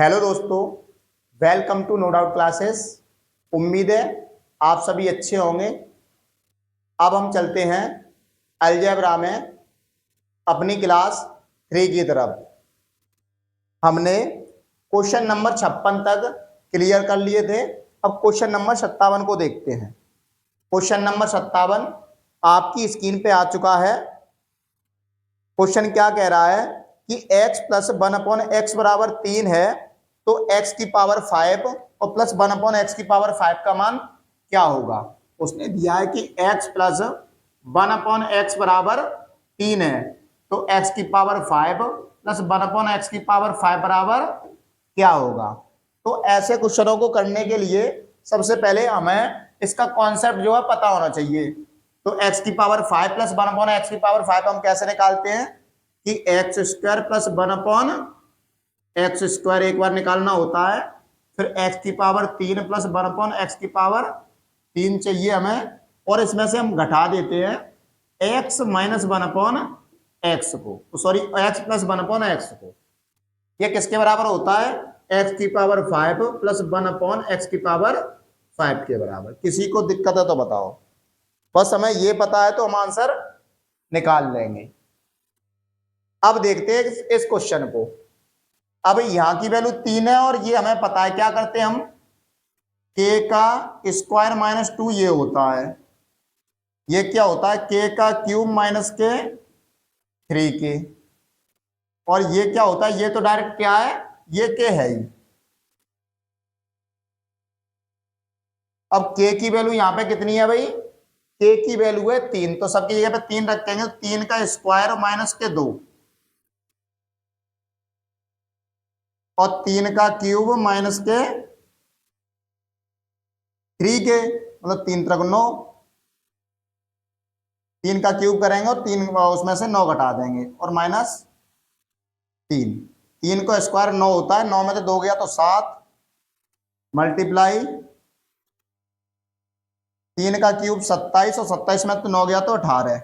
Hello दोस्तों, welcome to No Doubt Classes. उम्मीद है आप सभी अच्छे होंगे। अब हम चलते हैं अलजेब्रा में अपनी क्लास 3 की तरफ। हमने क्वेश्चन नंबर 56 तक क्लियर कर लिए थे। अब क्वेश्चन नंबर 57 को देखते हैं। क्वेश्चन नंबर 57 आपकी स्क्रीन पे आ चुका है। क्वेश्चन क्या कह रहा है कि x प्लस 1/x बराबर 3 है, तो x की पावर 5 और प्लस 1/x की पावर 5 का मान क्या होगा। उसने दिया है कि x प्लस 1/x बराबर 3 है, तो x की पावर 5 प्लस 1/x की पावर 5 बराबर क्या होगा। तो ऐसे क्वेश्चनों को करने के लिए सबसे पहले हमें इसका कॉन्सेप्ट जो है पता होना चाहिए। तो x की पावर 5 प्लस 1/x की पावर 5 हम कैसे निकालते हैं कि एक्स स्क्वायर प्लस 1/x² एक बार निकालना होता है। फिर x की पावर 3 प्लस 1/x की पावर 3 चाहिए हमें, और इसमें से हम घटा देते हैं x माइनस 1/x को, सॉरी x प्लस 1/x को। ये किसके बराबर होता है? x की पावर 5 प्लस 1/x की पावर 5 के बराबर। किसी को दिक्कत है तो बताओ, बस हमें ये पता है तो हम आंसर निकाल लेंगे। अब देखते हैं इस क्वेश्चन को। अब यहां की वैल्यू 3 है और ये हमें पता है। क्या करते हैं हम? k का स्क्वायर माइनस 2 ये होता है, ये क्या होता है? k का क्यूब माइनस के 3k। और ये क्या होता है? ये तो डायरेक्ट क्या है, ये k है ही। अब k की वैल्यू यहां पे कितनी है भाई? k की वैल्यू है 3, तो सबकी जगह पे 3 रखेंगे। 3 का स्क्वायर माइनस के 2 और 3 का क्यूब माइनस के 3k, मतलब 3 3 9। 3 का क्यूब करेंगे और 3 उसमें से 9 घटा देंगे और माइनस 3। 3 को स्क्वायर 9 होता है, 9 में से 2 गया तो 7 मल्टीप्लाई 3 का क्यूब 27 और 27 में तो 9 गया तो 18,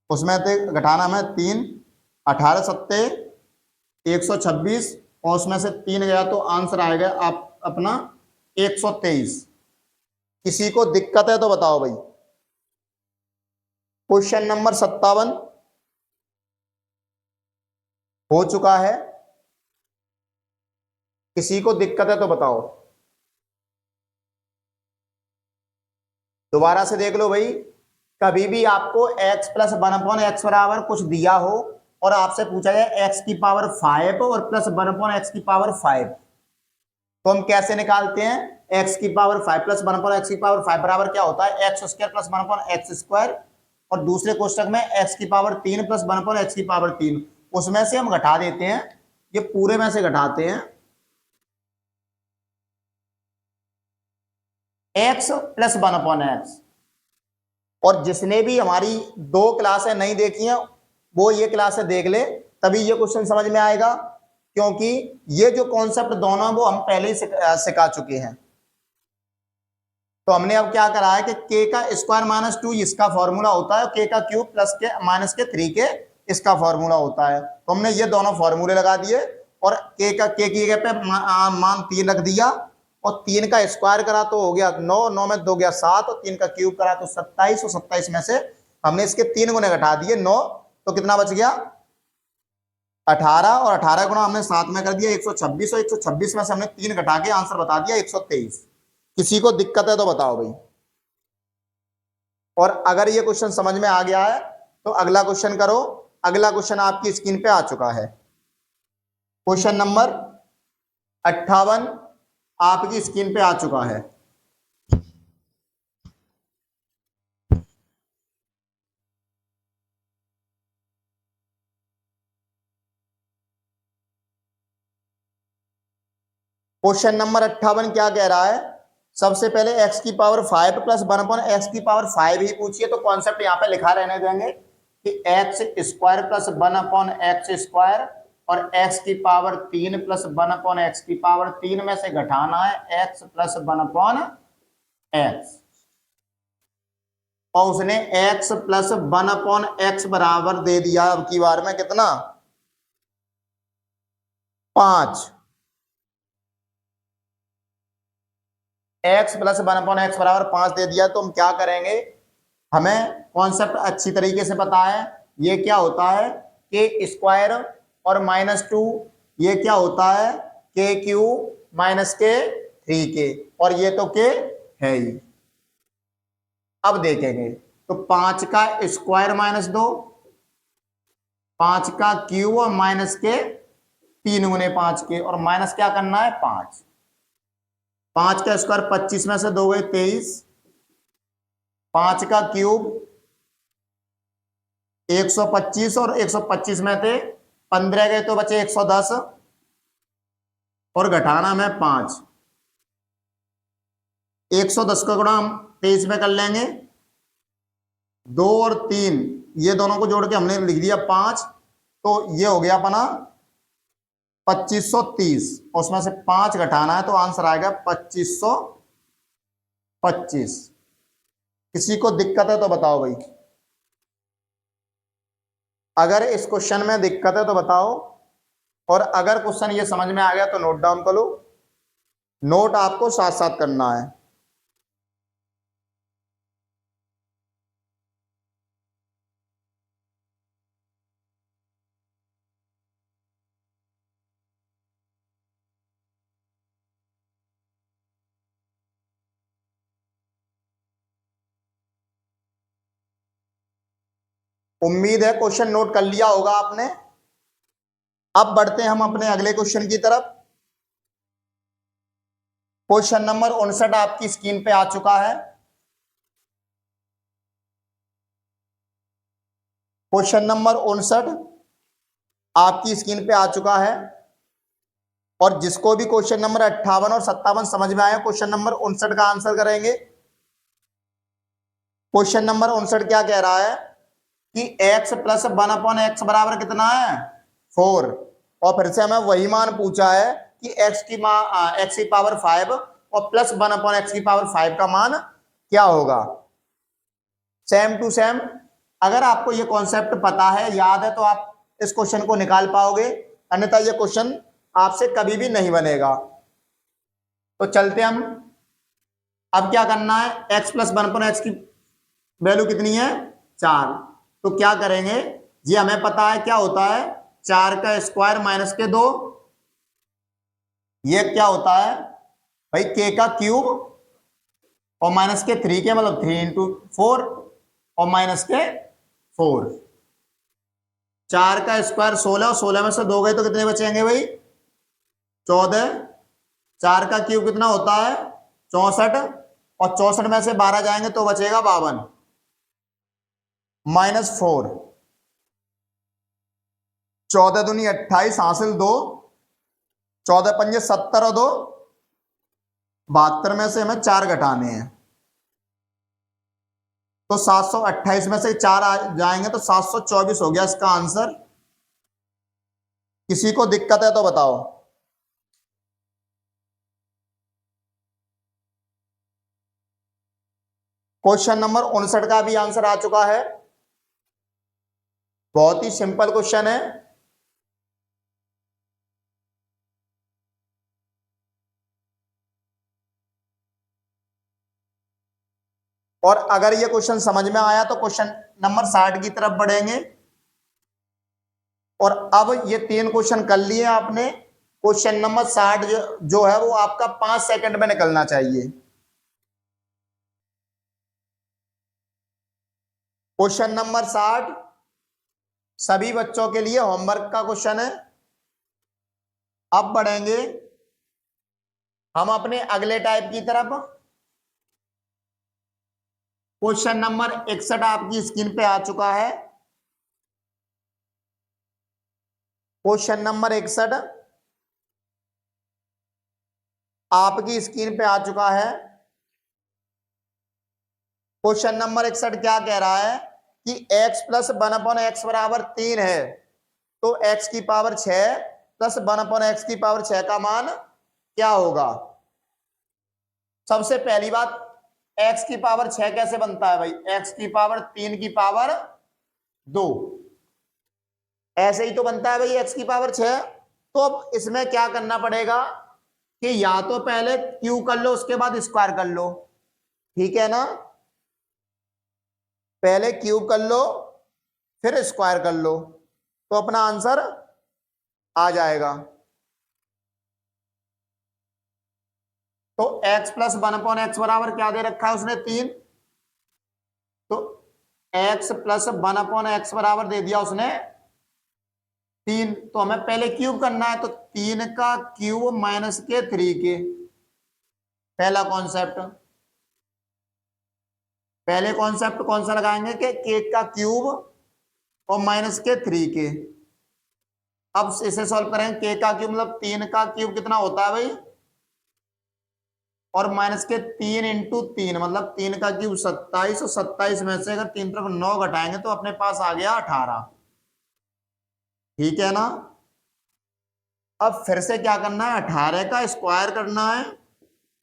उसमें से घटाना में 3, 18 सत्ते 126 और उसमें से 3 गया तो आंसर आएगा आप अपना 123। किसी को दिक्कत है तो बताओ भाई। क्वेश्चन नंबर 57 हो चुका है। किसी को दिक्कत है तो बताओ। दोबारा से देख लो भाई। कभी भी आपको x प्लस 1/x बराबर कुछ दिया हो और आपसे पूछा जाए x की पावर 5 और प्लस 1/x की पावर 5, तो हम कैसे निकालते हैं? x की पावर 5 प्लस 1/x की पावर 5 बराबर क्या होता है? x² plus 1/x²। और दूसरे कोष्टक में x की पावर 3 प्लस 1/x की पावर 3, उसमें से हम घटा देते हैं, ये पूरे में से घटाते हैं x प्लस 1/x। और जिसने भी हमारी 2 क्लासें नहीं देखी हैं वो ये क्लासें देख ले, तभी ये क्वेश्चन समझ में आएगा, क्योंकि ये जो कॉन्सेप्ट दोनों वो हम पहले ही सिखा चुके हैं। तो हमने अब क्या करा है कि k का स्क्वायर माइनस 2 इसका फॉर्मूला होता है, k का क्यूब प्लस के माइनस के 3k इसका फॉर्मूला होता है। तो हमने ये दोनों फॉर्मूले लगा दिए और k की जगह पे मान 3 रख दिया और 3 का स्क्वायर करा तो हो गया 9, 9 में 2 गया 7 और 3 का क्यूब करा तो 27 और 27 में से हमने इसके 3 गुने घटा दिए 9, तो कितना बच गया? 18 और 18 गुना हमने 7 में कर दिया 126 और 126 में से हमने 3 घटा के आंसर बता दिया 123। किसी को दिक्कत है तो बताओ भाई। और अगर ये क्वेश्चन समझ में आ गया है तो अगला क्वेश्चन करो। अगला क्वेश्चन आपकी स्क्रीन पे आ चुका है। क्वेश्चन नंबर 58 आपकी स्क्रीन पे आ चुका है। क्वेश्चन नंबर 58 क्या कह रहा है? सबसे पहले x की पावर 5 प्लस 1/x की पावर 5 ही पूछिए, तो कॉन्सेप्ट यहाँ पे लिखा रहने देंगे कि x² प्लस 1/x² और x की पावर 3 प्लस 1/x की पावर 3 में से घटाना है x प्लस 1/x। और उसने x प्लस 1/x बराबर दे दिया अब की बार में कितना? 5। x प्लस 1/x बराबर 5 दे दिया, तो हम क्या करेंगे, हमें कॉन्सेप्ट अच्छी तरीके से पता है। ये क्या होता है, के स्क्वायर और -2, ये क्या होता है, के क्यू माइनस के 3k, और ये तो के है ही। अब देखेंगे तो 5 का स्क्वायर -2, 5 का क्यूब और माइनस के 3 गुने 5 के, और माइनस क्या करना है 5। 5 का स्क्वायर 25 में से 2 गए 23, 5 का क्यूब 125, और 125 में थे 15 गए तो बचे 110, और घटाना में 5। 110 का गुणा हम 23 में कर लेंगे, 2 और 3 ये दोनों को जोड़ के हमने लिख दिया 5, तो ये हो गया अपना 2530, उसमें से 5 घटाना है तो आंसर आएगा 2525। किसी को दिक्कत है तो बताओ भाई, अगर इस क्वेश्चन में दिक्कत है तो बताओ, और अगर क्वेश्चन ये समझ में आ गया तो नोट डाउन कर लो, नोट आपको साथ साथ करना है। उम्मीद है क्वेश्चन नोट कर लिया होगा आपने। अब बढ़ते हैं हम अपने अगले क्वेश्चन की तरफ। क्वेश्चन नंबर 59 आपकी स्क्रीन पे आ चुका है। क्वेश्चन नंबर 59 आपकी स्क्रीन पे आ चुका है, और जिसको भी क्वेश्चन नंबर 58 और 57 समझ में आया, क्वेश्चन नंबर 59 का आंसर करेंगे। क्वेश्चन नंबर 59 क्या कह रहा है कि x प्लस 1/x बराबर कितना है 4, और फिर से हमें वही मान पूछा है कि x की पावर 5 और प्लस 1/x की पावर 5 का मान क्या होगा। सेम टू सेम, अगर आपको ये कॉन्सेप्ट पता है, याद है, तो आप इस क्वेश्चन को निकाल पाओगे, अन्यथा ये क्वेश्चन आपसे कभी भी नहीं बनेगा। तो चलते हम, अब क्या करना है, x प्लस 1/x की वैल्यू कितनी है 4, तो क्या करेंगे, ये हमें पता है क्या होता है, 4 का स्क्वायर माइनस के 2, ये क्या होता है भाई k का क्यूब और माइनस के 3 के, मतलब 3 इंटू 4 और माइनस के 4। 4 का स्क्वायर 16, और 16 में से 2 गए तो कितने बचेंगे भाई 14। 4 का क्यूब कितना होता है 64, और 64 में से 12 जाएंगे तो बचेगा 52, -4। 14 दूनी 28, हासिल 2, 14 पंजे 70 और 2 72 में से हमें 4 घटाने हैं, तो 728 में से 4 आ जाएंगे तो 724 हो गया इसका आंसर। किसी को दिक्कत है तो बताओ। क्वेश्चन नंबर 59 का भी आंसर आ चुका है। बहुत ही सिंपल क्वेश्चन है। और अगर ये क्वेश्चन समझ में आया तो क्वेश्चन नंबर 60 की तरफ बढ़ेंगे। और अब ये 3 क्वेश्चन कर लिए आपने, क्वेश्चन नंबर 60 जो है वो आपका 5 सेकंड में निकलना चाहिए। क्वेश्चन नंबर 60 सभी बच्चों के लिए होमवर्क का क्वेश्चन है। अब बढ़ेंगे हम अपने अगले टाइप की तरफ। क्वेश्चन नंबर 61 आपकी स्क्रीन पे आ चुका है। क्वेश्चन नंबर 61 आपकी स्क्रीन पे आ चुका है। क्वेश्चन नंबर 61 क्या कह रहा है कि x प्लस 1/x बराबर 3 है, तो x की पावर 6 प्लस 1/x की पावर 6 का मान क्या होगा। सबसे पहली बात, x की पावर 6 कैसे बनता है भाई, x की पावर 3 की पावर 2, ऐसे ही तो बनता है भाई x की पावर 6। तो अब इसमें क्या करना पड़ेगा, कि या तो पहले क्यूब कर लो उसके बाद स्क्वायर कर लो, ठीक है ना, पहले क्यूब कर लो फिर स्क्वायर कर लो तो अपना आंसर आ जाएगा। तो x प्लस 1/x बराबर क्या दे रखा है उसने 3, तो x प्लस 1/x बराबर दे दिया उसने 3, तो हमें पहले क्यूब करना है, तो 3 का क्यूब माइनस के 3 के, पहला कॉन्सेप्ट। पहले कॉन्सेप्ट कौन सा लगाएंगे कि केक का क्यूब और माइनस के 3 के। अब इसे सॉल्व करेंगे, के का क्यूब मतलब 3 का क्यूब कितना होता है भाई, और माइनस के 3 इंटू 3 मतलब 3 का क्यूब 27, और 27 में से अगर 3 तरफ 9 घटाएंगे तो अपने पास आ गया 18, ठीक है ना। अब फिर से क्या करना है, 18 का स्क्वायर करना है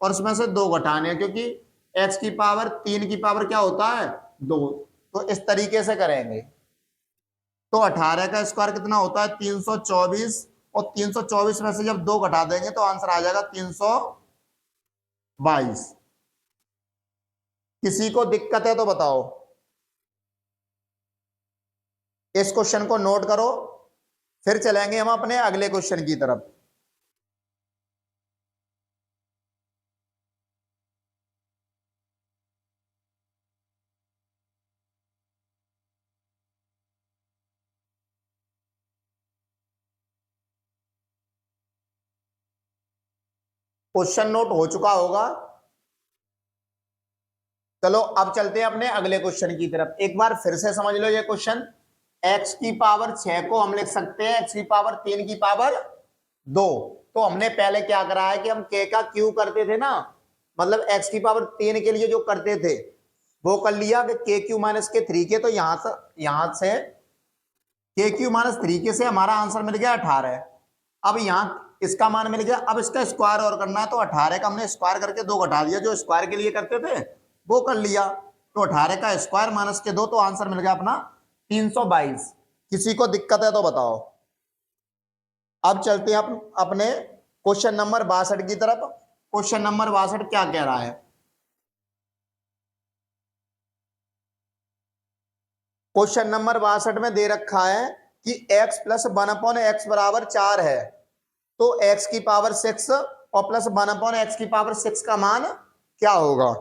और उसमें से 2 घटाने हैं, क्योंकि x की पावर 3 की पावर क्या होता है 2, तो इस तरीके से करेंगे। तो 18 का स्क्वायर कितना होता है 324, और 324 में से जब 2 घटा देंगे तो आंसर आ जाएगा 322। किसी को दिक्कत है तो बताओ, इस क्वेश्चन को नोट करो, फिर चलेंगे हम अपने अगले क्वेश्चन की तरफ। क्वेश्चन नोट हो चुका होगा। चलो अब चलते हैं अपने अगले क्वेश्चन की तरफ, एक बार फिर से समझ लो ये क्वेश्चन। x की पावर 6 को हम लिख सकते हैं x की पावर 3 की पावर 2। तो हमने पहले क्या करा है कि हम k का क्यूब करते थे ना, मतलब x की पावर 3 के लिए जो करते थे वो कर लिया कि के क्यू माइनस के 3 के, तो यहां से के क्यू माइनस 3 के से हमारा आंसर मिल गया 18। अब यहाँ इसका मान मिल गया, अब इसका स्क्वायर और करना है, तो 18 का हमने स्क्वायर करके 2 घटा दिया, जो स्क्वायर के लिए करते थे वो कर लिया। तो 18 का स्क्वायर माइनस के 2, तो आंसर मिल गया अपना 322। किसी को दिक्कत है तो बताओ। अब चलते हैं अपने क्वेश्चन नंबर 62 की तरफ। क्वेश्चन नंबर 62 क्या कह रहा है, क्वेश्चन नंबर 62 में दे रखा है कि x प्लस 1/x बराबर 4 है, तो x की पावर 6 और प्लस 1/x की पावर 6 का मान क्या होगा।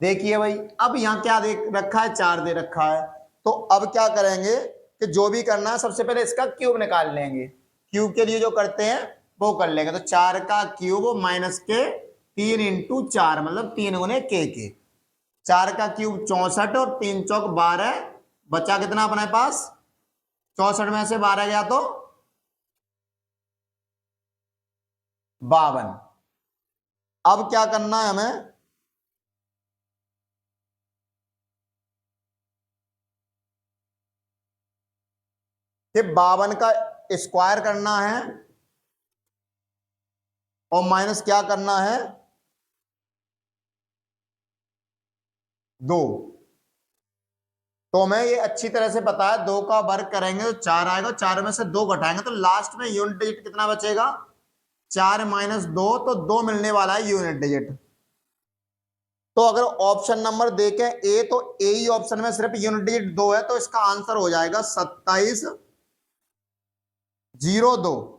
देखिए भाई, अब यहां क्या दे रखा है, 4 दे रखा है, तो अब क्या करेंगे कि जो भी करना है सबसे पहले इसका क्यूब निकाल लेंगे, क्यूब के लिए जो करते हैं वो कर लेंगे। तो 4 का क्यूब माइनस के 3 इंटू 4 मतलब 3 गुने के। 4 का क्यूब 64 और 3 चौक 12, बचा कितना अपने पास 64 में से 12 गया तो 52। अब क्या करना है हमें, कि 52 का स्क्वायर करना है और माइनस क्या करना है 2। तो हमें ये अच्छी तरह से पता है, 2 का वर्ग करेंगे तो 4 आएगा, 4 में से 2 घटाएंगे तो लास्ट में यूनिट डिजिट कितना बचेगा 4 माइनस 2, तो 2 मिलने वाला है यूनिट डिजिट। तो अगर ऑप्शन नंबर देखें ए, तो ए ही ऑप्शन में सिर्फ यूनिट डिजिट 2 है, तो इसका आंसर हो जाएगा 2702।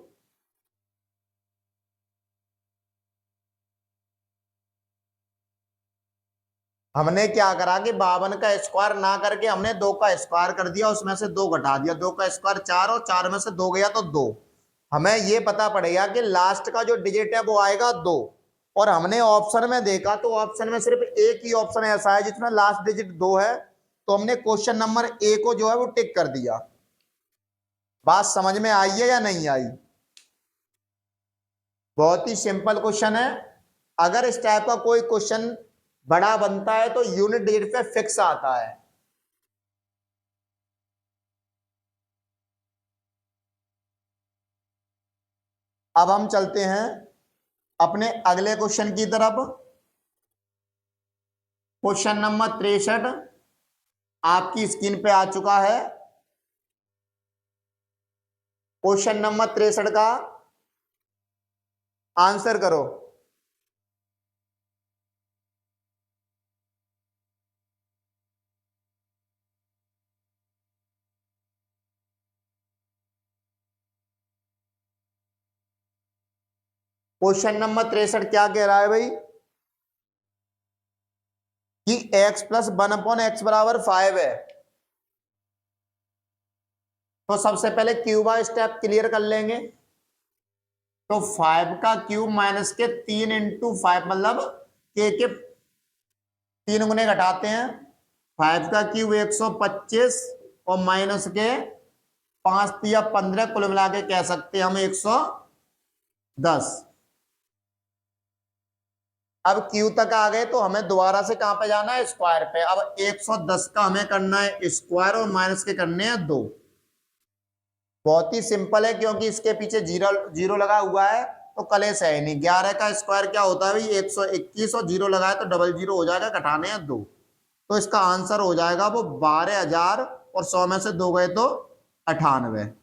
हमने क्या करा कि 52 का स्क्वायर ना करके हमने 2 का स्क्वायर कर दिया, उसमें से 2 घटा दिया, 2 का स्क्वायर 4 और 4 में से 2 गया तो 2। हमें ये पता पड़ेगा कि लास्ट का जो डिजिट है वो आएगा 2, और हमने ऑप्शन में देखा तो ऑप्शन में सिर्फ एक ही ऑप्शन ऐसा है जिसमें लास्ट डिजिट 2 है, तो हमने क्वेश्चन नंबर ए को जो है वो टिक कर दिया। बात समझ में आई है या नहीं आई। बहुत ही सिंपल क्वेश्चन है। अगर इस टाइप का कोई क्वेश्चन बड़ा बनता है तो यूनिट डिजिट पे फिक्स आता है। अब हम चलते हैं अपने अगले क्वेश्चन की तरफ। क्वेश्चन नंबर 63 आपकी स्क्रीन पे आ चुका है। क्वेश्चन नंबर 63 का आंसर करो। क्वेश्चन नंबर 63 क्या कह रहा है भाई कि x प्लस 1/x बराबर 5 है। तो सबसे पहले क्यूबा स्टेप क्लियर कर लेंगे। तो 5 का क्यूब माइनस के 3 इंटू 5 मतलब के 3 गुने घटाते हैं। 5 का क्यूब 125 और माइनस के 5 या 15 कुल मिला के कह सकते हैं हम 110। अब क्यू तक आ गए तो हमें दोबारा से कहां पे जाना है, स्क्वायर पे। अब 110 का हमें करना है स्क्वायर और माइनस के करने हैं 2। बहुत ही सिंपल है क्योंकि इसके पीछे जीरो जीरो लगा हुआ है तो कलेश है ही नहीं। 11 का स्क्वायर क्या होता है भाई 121 और जीरो लगाए तो डबल जीरो हो जाएगा, घटाने हैं 2। तो इसका आंसर हो जाएगा वो 12,000 और 100 में से 2 गए तो 98।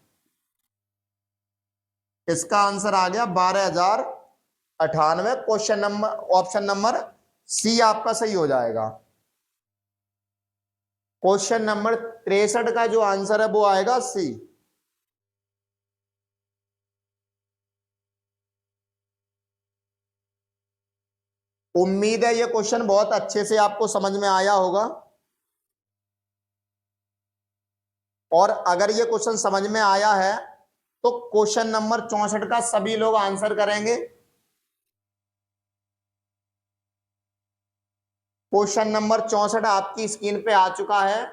इसका आंसर आ गया 12,098। Question number option number C आपका सही हो जाएगा। क्वेश्चन नंबर 63 का जो आंसर है वो आएगा सी। उम्मीद है ये क्वेश्चन बहुत अच्छे से आपको समझ में आया होगा। और अगर ये क्वेश्चन समझ में आया है तो क्वेश्चन नंबर 64 का सभी लोग आंसर करेंगे। क्वेश्चन नंबर 64 आपकी स्क्रीन पे आ चुका है।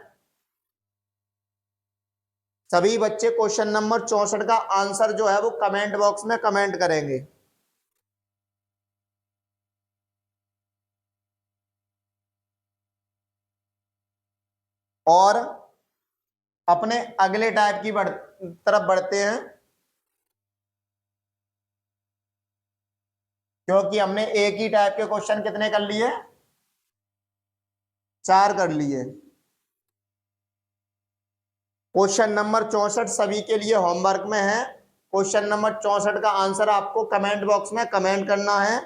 सभी बच्चे क्वेश्चन नंबर 64 का आंसर जो है वो कमेंट बॉक्स में कमेंट करेंगे। और अपने अगले टाइप की तरफ बढ़ते हैं क्योंकि हमने एक ही टाइप के क्वेश्चन कितने कर लिए, 4 कर लिए। क्वेश्चन नंबर 64 सभी के लिए होमवर्क में है। क्वेश्चन नंबर 64 का आंसर आपको कमेंट बॉक्स में कमेंट करना है।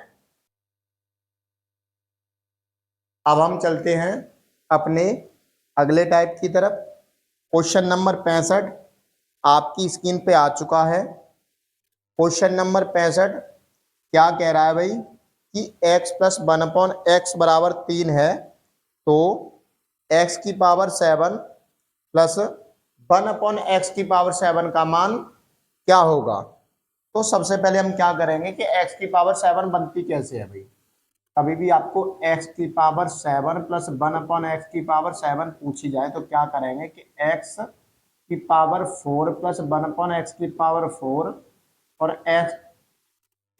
अब हम चलते हैं अपने अगले टाइप की तरफ। क्वेश्चन नंबर 65 आपकी स्क्रीन पे आ चुका है। क्वेश्चन नंबर 65 क्या कह रहा है भाई कि x प्लस 1/x बराबर 3 है। तो x की पावर 7 प्लस 1/x की पावर 7 का मान क्या होगा। तो सबसे पहले हम क्या करेंगे कि x की पावर 7 बनती कैसे है भाई। कभी भी आपको x की पावर 7 प्लस 1/x की पावर 7 पूछी जाए तो क्या करेंगे कि x की पावर 4 प्लस 1/x की पावर 4 और x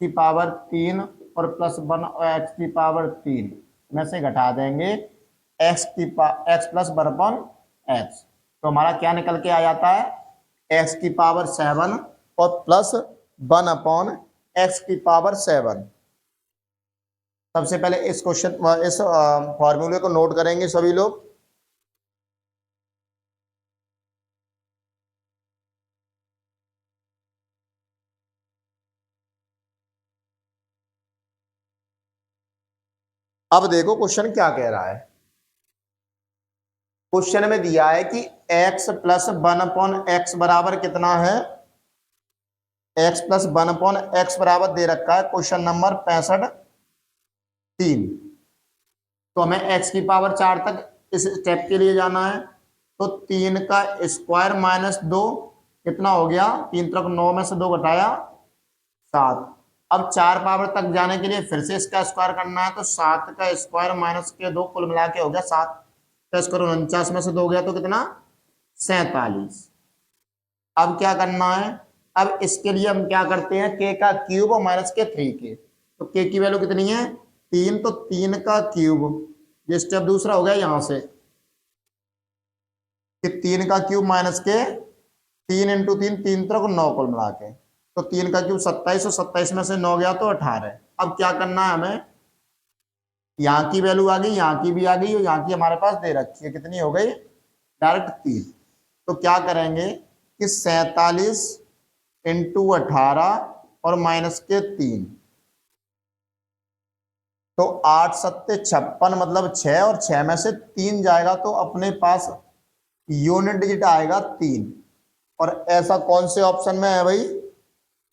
की पावर 3 और प्लस 1x की पावर 3 में से घटा देंगे x प्लस 1/x। तो हमारा क्या निकल के आ जाता है x की पावर 7 और प्लस 1/x की पावर 7। सबसे पहले इस फॉर्मूले को नोट करेंगे सभी लोग। अब देखो क्वेश्चन क्या कह रहा है। क्वेश्चन में दिया है कि x प्लस 1/x बराबर कितना है। x प्लस 1/x बराबर दे रखा है क्वेश्चन नंबर 65 3। तो हमें x की पावर 4 तक इस स्टेप के लिए जाना है। तो 3 का स्क्वायर माइनस 2 कितना हो गया, 3 तक 9 में से 2 घटाया 7। अब 4 पावर तक जाने के लिए फिर से इसका स्क्वायर करना है। तो 7 का स्क्वायर माइनस के 2 कुल मिला के हो गया 7 का स्क्वायर 49 में से 2 गया तो कितना 47। अब क्या करना है, अब इसके लिए हम क्या करते हैं k का क्यूब और माइनस के 3k। तो k की वैल्यू कितनी है 3, तो 3 का क्यूब। ये स्टेप दूसरा हो गया यहां से कि 3 का क्यूब माइनस के 3 इंटू 3 3 तक 9 कुल मिला के। तो 3 का क्यूब 27 और 27 में से 9 गया तो 18। अब क्या करना है हमें, यहाँ की वैल्यू आ गई, यहाँ की भी आ गई और यहाँ की हमारे पास दे रखी है, कितनी हो गई डायरेक्ट 3। तो क्या करेंगे कि 47 इंटू 18 और माइनस के 3 तो 8 सत्ते 56 मतलब 6 और 6 में से 3 जाएगा तो अपने पास यूनिट डिजिट आएगा 3। और ऐसा कौन से ऑप्शन में है भाई?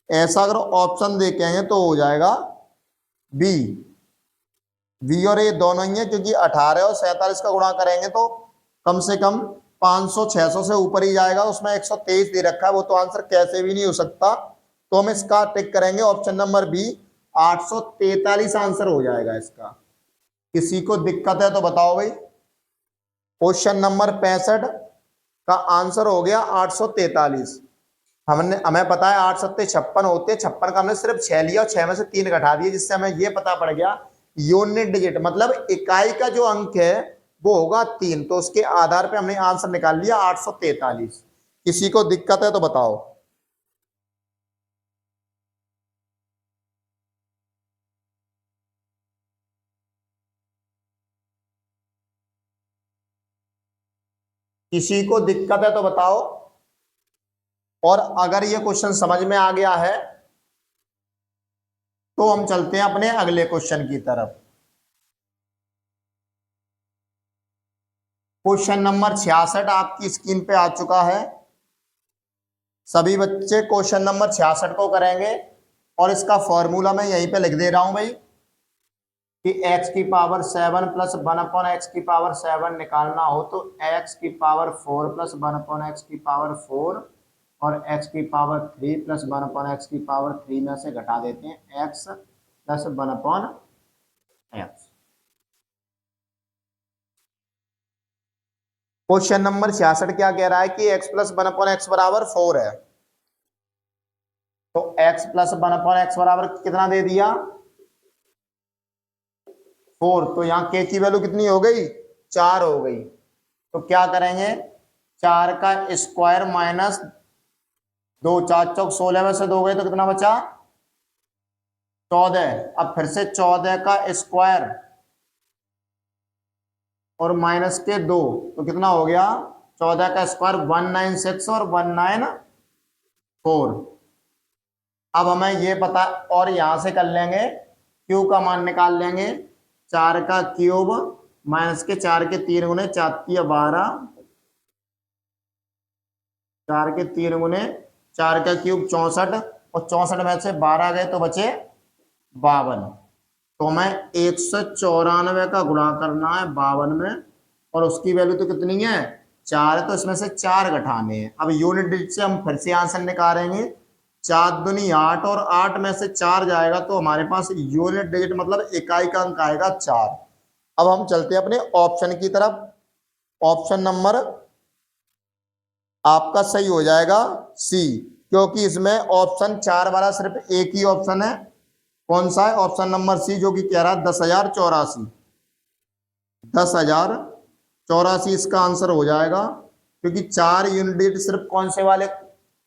ऐसा अगर ऑप्शन देखेंगे तो हो जाएगा बी। बी और ए दोनों ही है, क्योंकि 18 और 47 का गुणा करेंगे तो कम से कम 500 600 से ऊपर ही जाएगा। उसमें 123 दे रखा है, वो तो आंसर कैसे भी नहीं हो सकता। तो हम इसका टिक करेंगे ऑप्शन नंबर बी, 843 आंसर हो जाएगा इसका। किसी को दिक्कत है तो बताओ भाई। क्वेश्चन नंबर 65 का आंसर हो गया 843। हमें पता है 8 सत्ते 56 होते हैं, 56 का हमने सिर्फ 6 लिया और 6 में से 3 घटा दिए, जिससे हमें यह पता पड़ गया यूनिट डिजिट मतलब इकाई का जो अंक है वो होगा 3। तो उसके आधार पे हमने आंसर निकाल लिया 843। किसी को दिक्कत है तो बताओ। किसी को दिक्कत है तो बताओ। और अगर ये क्वेश्चन समझ में आ गया है तो हम चलते हैं अपने अगले क्वेश्चन की तरफ। क्वेश्चन नंबर 66 आपकी स्क्रीन पे आ चुका है। सभी बच्चे क्वेश्चन नंबर 66 को करेंगे और इसका फॉर्मूला मैं यहीं पे लिख दे रहा हूं भाई कि x की पावर 7 प्लस 1/x की पावर 7 निकालना हो तो x की पावर 4 प्लस 1/x की पावर 4 और x की पावर 3 प्लस 1/x की पावर 3 में से घटा देते हैं x plus 1/x। Question number 66 क्या कह रहा है कि x प्लस 1/x बराबर 4 है। तो x प्लस 1/x बराबर कितना दे दिया? 4। तो यहाँ k की वैल्यू कितनी हो गई? 4 हो गई। तो क्या करेंगे? 4 का स्क्वायर माइनस 2, 4 चौक 16 में से 2 गए तो कितना बचा? 14। अब फिर से 14 का स्क्वायर और माइनस के 2 तो कितना हो गया? 14 का स्क्वायर 196 और 194। अब हमें ये पता, और यहां से कर लेंगे क्यू का मान निकाल लेंगे। 4 का क्यूब माइनस के 4 के 3 गुने 4 12, 4 के 3 गुने 4 का क्यूब 64 और 64 में से 12 गए तो बचे 52। तो हमें 194 का गुणा करना है 52 में और उसकी वैल्यू तो कितनी है? 4 है, तो इसमें से 4 घटाने हैं। अब यूनिट डिजिट से हम फिर से आंसर निकालेंगे। 4 दूनी 8 और 8 में से 4 जाएगा तो हमारे पास यूनिट डिजिट मतलब इकाई का अंक आएगा 4। अब हम चलते हैं अपने ऑप्शन की तरफ। ऑप्शन नंबर आपका सही हो जाएगा सी, क्योंकि इसमें ऑप्शन 4 वाला सिर्फ एक ही ऑप्शन है। कौन सा है? ऑप्शन नंबर सी, जो कि कह रहा है 10,084। 10,084 इसका आंसर हो जाएगा, क्योंकि 4 यूनिट डिजिट सिर्फ कौन से वाले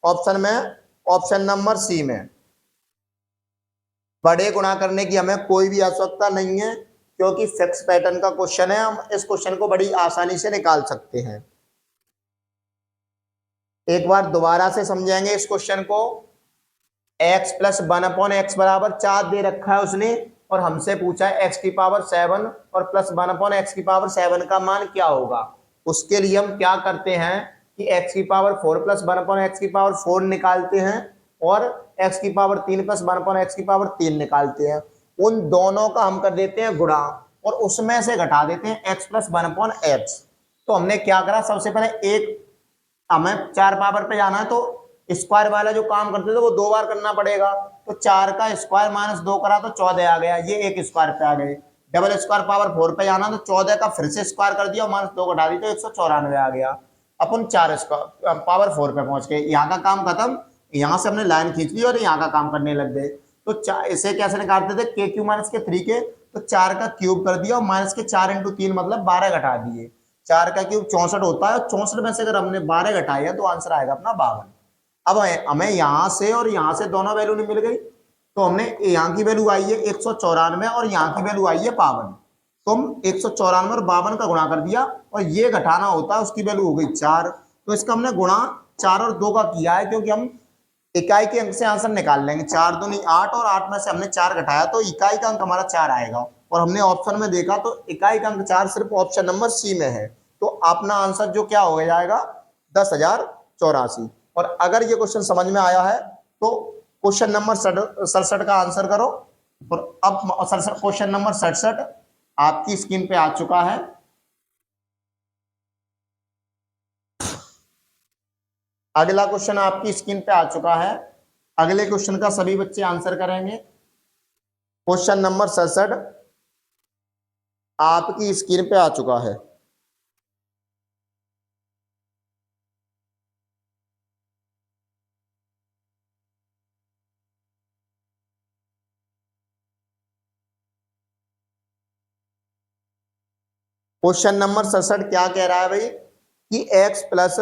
ऑप्शन में? ऑप्शन नंबर सी में। बड़े गुणा करने की हमें कोई भी आवश्यकता नहीं है, क्योंकि फिक्स पैटर्न का क्वेश्चन है। हम इस क्वेश्चन को बड़ी आसानी से निकाल सकते हैं। एक बार दोबारा से समझेंगे इस क्वेश्चन को। x प्लस 1/x बराबर 4 दे रखा है उसने, और हमसे पूछा है x की पावर 7 और प्लस 1/x की पावर 7 का मान क्या होगा। उसके लिए हम क्या करते हैं कि x की पावर 4 प्लस 1/x की पावर 4 निकालते हैं और x की पावर 3 प्लस 1/x की पावर 3 निकालते हैं। उन दोनों का हम कर देते हैं गुणा और उसमें से घटा देते हैं x प्लस 1/x। तो हमने क्या करा? सबसे पहले एक, हमें 4 पावर पे जाना है तो स्क्वायर वाला जो काम करते थे वो 2 बार करना पड़ेगा। तो 4 का स्क्वायर माइनस 2 करा तो 14 आ गया, ये एक स्क्वायर पे आ गए। डबल स्क्वायर पावर 4 पे जाना तो 14 का फिर से स्क्वायर कर दिया और माइनस 2 घटा दी तो 194 आ गया। अपन 4 स्क्वायर पावर 4 पे पहुंच गए। यहाँ का काम खत्म। यहाँ से हमने लाइन खींच ली और यहाँ का काम करने लग गए। तो इसे कैसे निकालते थे? के क्यू माइनस के 3 के, तो 4 का क्यूब कर दिया और माइनस के 4 इंटू 3 मतलब 12 घटा दिए। 4 का क्यूब 64 होता है, 64 में से अगर हमने 12 घटाया तो आंसर आएगा अपना 52। अब हमें यहां से और यहां से दोनों वैल्यू नहीं मिल गई, तो हमने यहाँ की वैल्यू आई है 194 और यहाँ की वैल्यू आई है 52। तो हम 194 और 52 का गुणा कर दिया और ये घटाना होता है, उसकी वैल्यू हो गई 4। तो इसका हमने गुणा 4 और 2 का किया है, क्योंकि हम इकाई के अंक से आंसर निकाल लेंगे। 4 दूनी 8 और 8 में से हमने 4 घटाया तो इकाई का अंक हमारा 4 आएगा। और हमने ऑप्शन में देखा तो इकाई का अंक 4 सिर्फ ऑप्शन नंबर सी में है। तो अपना आंसर जो क्या हो जाएगा 10,084। और अगर ये क्वेश्चन समझ में आया है तो क्वेश्चन नंबर 67 का आंसर करो। और अब क्वेश्चन नंबर 67 आपकी स्क्रीन पे आ चुका है। अगला क्वेश्चन आपकी स्क्रीन पे आ चुका है। अगले क्वेश्चन का सभी बच्चे आंसर करेंगे। क्वेश्चन नंबर 67 आपकी स्क्रीन पे आ चुका है। क्वेश्चन नंबर 67 क्या कह रहा है भाई कि x प्लस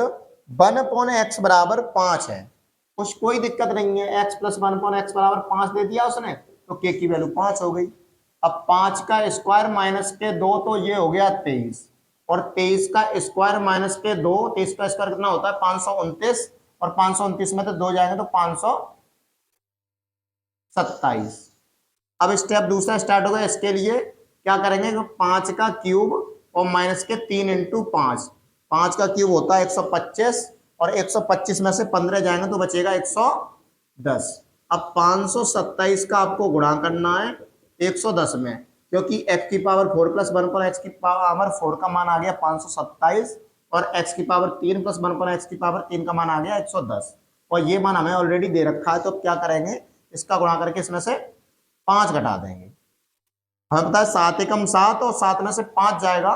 1/x बराबर 5 है। कुछ कोई दिक्कत नहीं है, x प्लस 1/x बराबर 5 दे दिया उसने तो k की वैल्यू 5 हो गई। अब 5 का स्क्वायर माइनस के 2 तो ये हो गया 23, और 23 का स्क्वायर माइनस के 2, 23 का स्क्वायर कितना होता है 529, और 529 में तो 2 जाएंगे तो 527। अब स्टेप दूसरा स्टार्ट होगा। इसके लिए क्या करेंगे, 5 का क्यूब और माइनस के 3 इंटू 5। 5 का क्यूब होता है 125, और 125 में से 15 जाएंगे तो बचेगा 110। अब 527 का आपको गुणा करना है 110 में, क्योंकि x की पावर 4 प्लस 1 पर x की पावर 4 का मान आ गया 527, और x की पावर 3 प्लस 1 पर x की पावर 3 का मान आ गया 110। और ये मान हमें ऑलरेडी दे रखा है, तो क्या करेंगे इसका गुणा करके इसमें से 5 घटा देंगे। हमें पता है 7 एकम 7, और 7 में से 5 जाएगा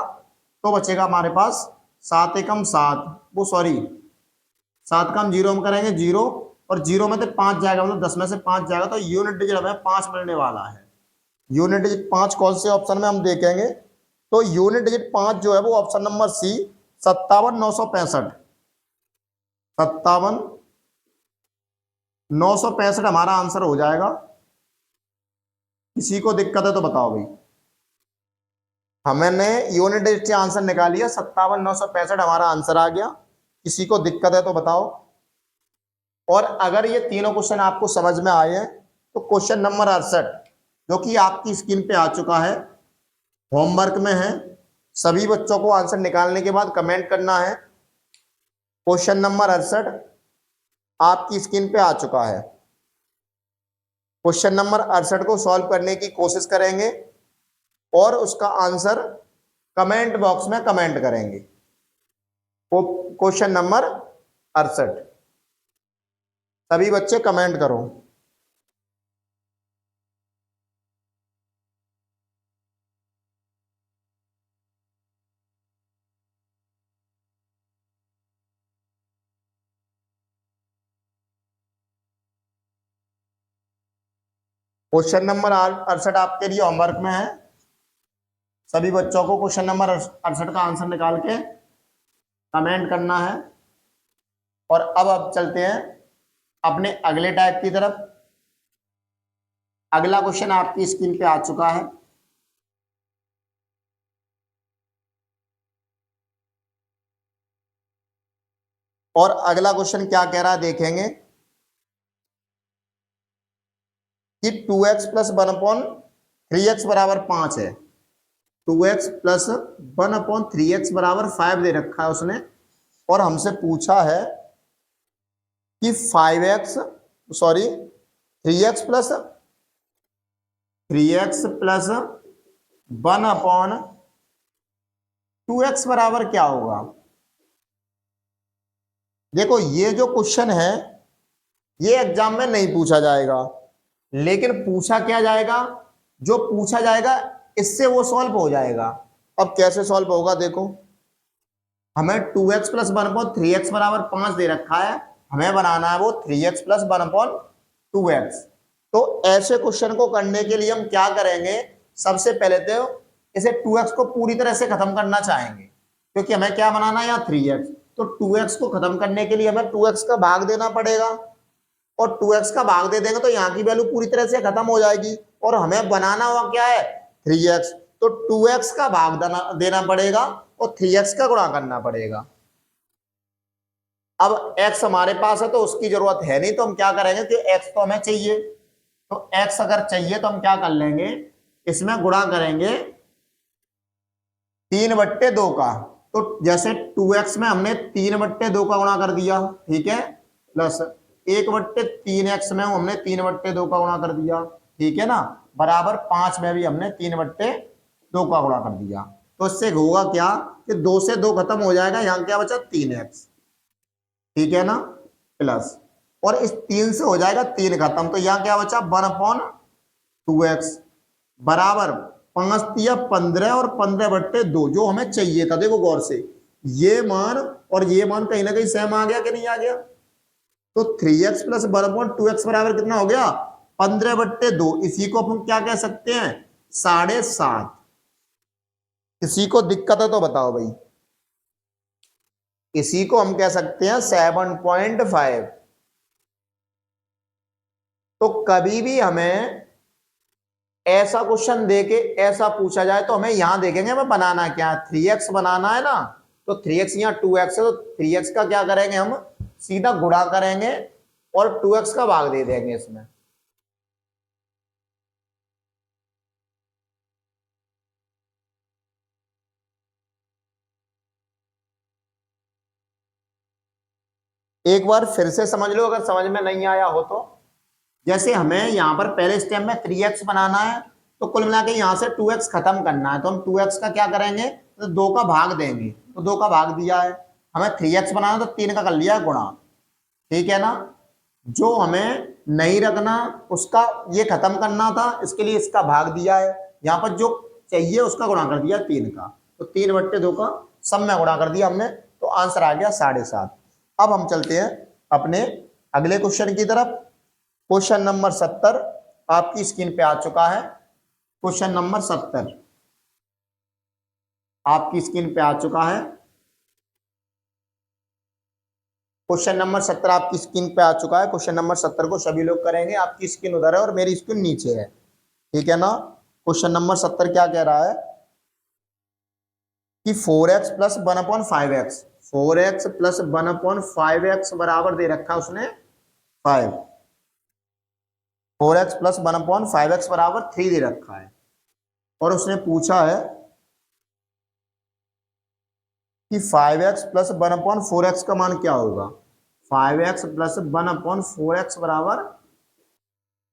तो बचेगा हमारे पास 7 एकम 7, वो सॉरी 7 का हम 0 में करेंगे 0, और 0 में तो 5 जाएगा, मतलब 10 में से 5 जाएगा, तो यूनिट डिजिट हमें 5 मिलने वाला है। यूनिट डिजिट 5 कौन से ऑप्शन में हम देखेंगे, तो यूनिट डिजिट 5 जो है वो ऑप्शन नंबर सी 57,965। 57,965 हमारा आंसर हो जाएगा। किसी को दिक्कत है तो बताओ भाई। हमने यूनिट डिजिट से आंसर निकाल लिया, 57,965 हमारा आंसर आ गया। किसी को दिक्कत है तो बताओ। और अगर ये तीनों क्वेश्चन आपको समझ में आए हैं तो क्वेश्चन नंबर 68 जो कि आपकी स्क्रीन पे आ चुका है, होमवर्क में है, सभी बच्चों को आंसर निकालने के बाद कमेंट करना है। क्वेश्चन नंबर 68 आपकी स्क्रीन पे आ चुका है। क्वेश्चन नंबर 68 को सॉल्व करने की कोशिश करेंगे और उसका आंसर कमेंट बॉक्स में कमेंट करेंगे। क्वेश्चन नंबर 68 सभी बच्चे कमेंट करो। क्वेश्चन नंबर 68 आपके लिए होमवर्क में है। सभी बच्चों को क्वेश्चन नंबर 68 का आंसर निकाल के कमेंट करना है। और अब चलते हैं अपने अगले टाइप की तरफ। अगला क्वेश्चन आपकी स्क्रीन पे आ चुका है। और अगला क्वेश्चन क्या कह रहा है देखेंगे कि 2x प्लस 1/3x बराबर 5 है। 2x प्लस 1/3x बराबर 5 दे रखा है उसने, और हमसे पूछा है कि 3x प्लस 1/2x बराबर क्या होगा। देखो ये जो क्वेश्चन है ये एग्जाम में नहीं पूछा जाएगा, लेकिन पूछा क्या जाएगा, जो पूछा जाएगा इससे वो सॉल्व हो जाएगा। अब कैसे सॉल्व होगा देखो, हमें 2x प्लस 1/3x बराबर 5 दे रखा है, हमें बनाना है वो 3x प्लस 1/2x। तो ऐसे क्वेश्चन को करने के लिए हम क्या करेंगे, सबसे पहले तो इसे 2x को पूरी तरह से खत्म करना चाहेंगे, क्योंकि हमें क्या बनाना है यहाँ 3x। तो 2x को खत्म करने के लिए हमें 2x का भाग देना पड़ेगा, और 2x का भाग दे देंगे तो यहाँ की वैल्यू पूरी तरह से खत्म हो जाएगी, और हमें बनाना हुआ क्या है 3x। तो 2x का भाग देना पड़ेगा और 3x का गुणा करना पड़ेगा। अब x हमारे पास है तो उसकी जरूरत है नहीं, तो हम क्या करेंगे कि x तो हमें चाहिए, तो x अगर चाहिए तो हम क्या कर लेंगे, इसमें गुणा करेंगे 3/2 का। तो जैसे 2x में हमने 3/2 का गुणा कर दिया, ठीक है, प्लस 1/3x में हमने 3/2 का गुणा कर दिया, ठीक है ना, बराबर 5 में भी हमने 3/2 का गुणा कर दिया। तो इससे होगा क्या कि 2 से 2 खत्म हो जाएगा, यहां क्या बचा 3x, ठीक है ना, प्लस, और इस 3 से हो जाएगा 3 खत्म, तो यहां क्या बचा 1/2x बराबर 5×15 और 15/2 जो हमें चाहिए था। देखो गौर से, ये मान और ये मान कहीं ना कहीं सेम आ गया कि नहीं आ गया, तो 3x प्लस 1/2x बराबर कितना हो गया 15/2। इसी को अपन क्या कह सकते हैं 7.5। किसी को दिक्कत है तो बताओ भाई, इसी को हम कह सकते हैं 7.5। तो कभी भी हमें ऐसा क्वेश्चन देके ऐसा पूछा जाए तो हमें यहां देखेंगे हमें बनाना क्या है, 3x बनाना है ना, तो 3x यहाँ 2x है, तो 3x का क्या करेंगे हम सीधा गुणा करेंगे और 2x का भाग दे देंगे इसमें। एक बार फिर से समझ लो अगर समझ में नहीं आया हो तो। जैसे हमें यहां पर पहले स्टेप में 3x बनाना है, तो कुल मिला के यहां से 2x खत्म करना है, तो हम 2x का क्या करेंगे तो 2 का भाग देंगे, तो 2 का भाग दिया है। हमें 3x बनाना तो 3 का कर लिया गुणा, ठीक है ना। जो हमें नहीं रखना उसका ये खत्म करना था, इसके लिए इसका भाग दिया है, यहाँ पर जो चाहिए उसका गुणा कर दिया 3 का, तो 3/2 का सब में गुणा कर दिया हमने, तो आंसर आ गया 7.5। अब हम चलते हैं अपने अगले क्वेश्चन की तरफ। क्वेश्चन नंबर 70 आपकी स्क्रीन पे आ चुका है। क्वेश्चन नंबर 70 आपकी स्क्रीन पे आ चुका है। क्वेश्चन नंबर 70 आपकी स्क्रीन पे आ चुका है। क्वेश्चन नंबर 70 को सभी लोग करेंगे, आपकी स्क्रीन उधर है और मेरी स्क्रीन नीचे है, ठीक है ना। क्वेश्चन नंबर 70 क्या कह रहा है कि 4x plus 1/5x, 4x plus 1/5x बराबर दे रखा है उसने 5, 4x प्लस 1/5x बराबर 3 दे रखा है, और उसने पूछा है कि 5x प्लस 1/4x का मान क्या होगा। 5x प्लस 1/4x बराबर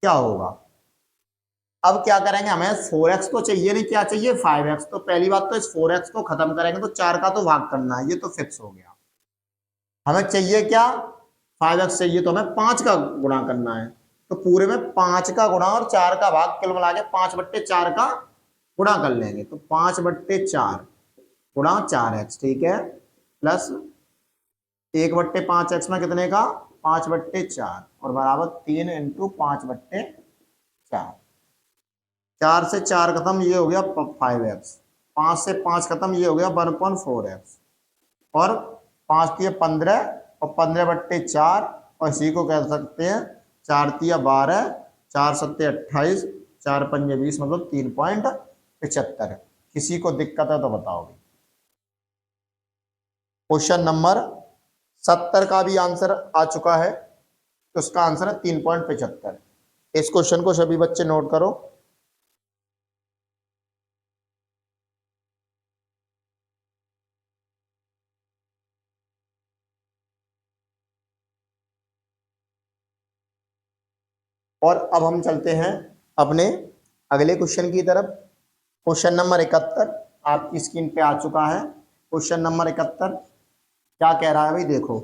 क्या होगा। अब क्या करेंगे, हमें 4x तो चाहिए नहीं, क्या चाहिए 5x। तो पहली बात तो इस 4x को खत्म करेंगे तो 4 का तो भाग करना है, ये तो फिक्स हो गया। हमें चाहिए क्या 5x चाहिए, तो हमें 5 का गुणा करना है, तो पूरे में 5 का गुणा और 4 का भाग कुल मिला के 5/4 का गुणा कर लेंगे, तो 5/4 गुणा 4x, ठीक है, प्लस 1/5x में कितने का 5/4 और बराबर 3 × 5/4। 4 से 4 खत्म, ये हो गया 5x, 5 से 5 खत्म, ये हो गया 1/4x, और 5 तिया 15 और 15/4, और इसी को कह सकते हैं 4 तिया 12, 4 सत्ते 28, 4 पंजे 20, मतलब 3.75। किसी को दिक्कत है तो बताओगे। क्वेश्चन नंबर 70 का भी आंसर आ चुका है, तो उसका आंसर है 3.75। इस क्वेश्चन को सभी बच्चे नोट करो। और अब हम चलते हैं अपने अगले क्वेश्चन की तरफ। क्वेश्चन नंबर 71 आपकी स्क्रीन पे आ चुका है। क्वेश्चन नंबर 71 क्या कह रहा है भाई, देखो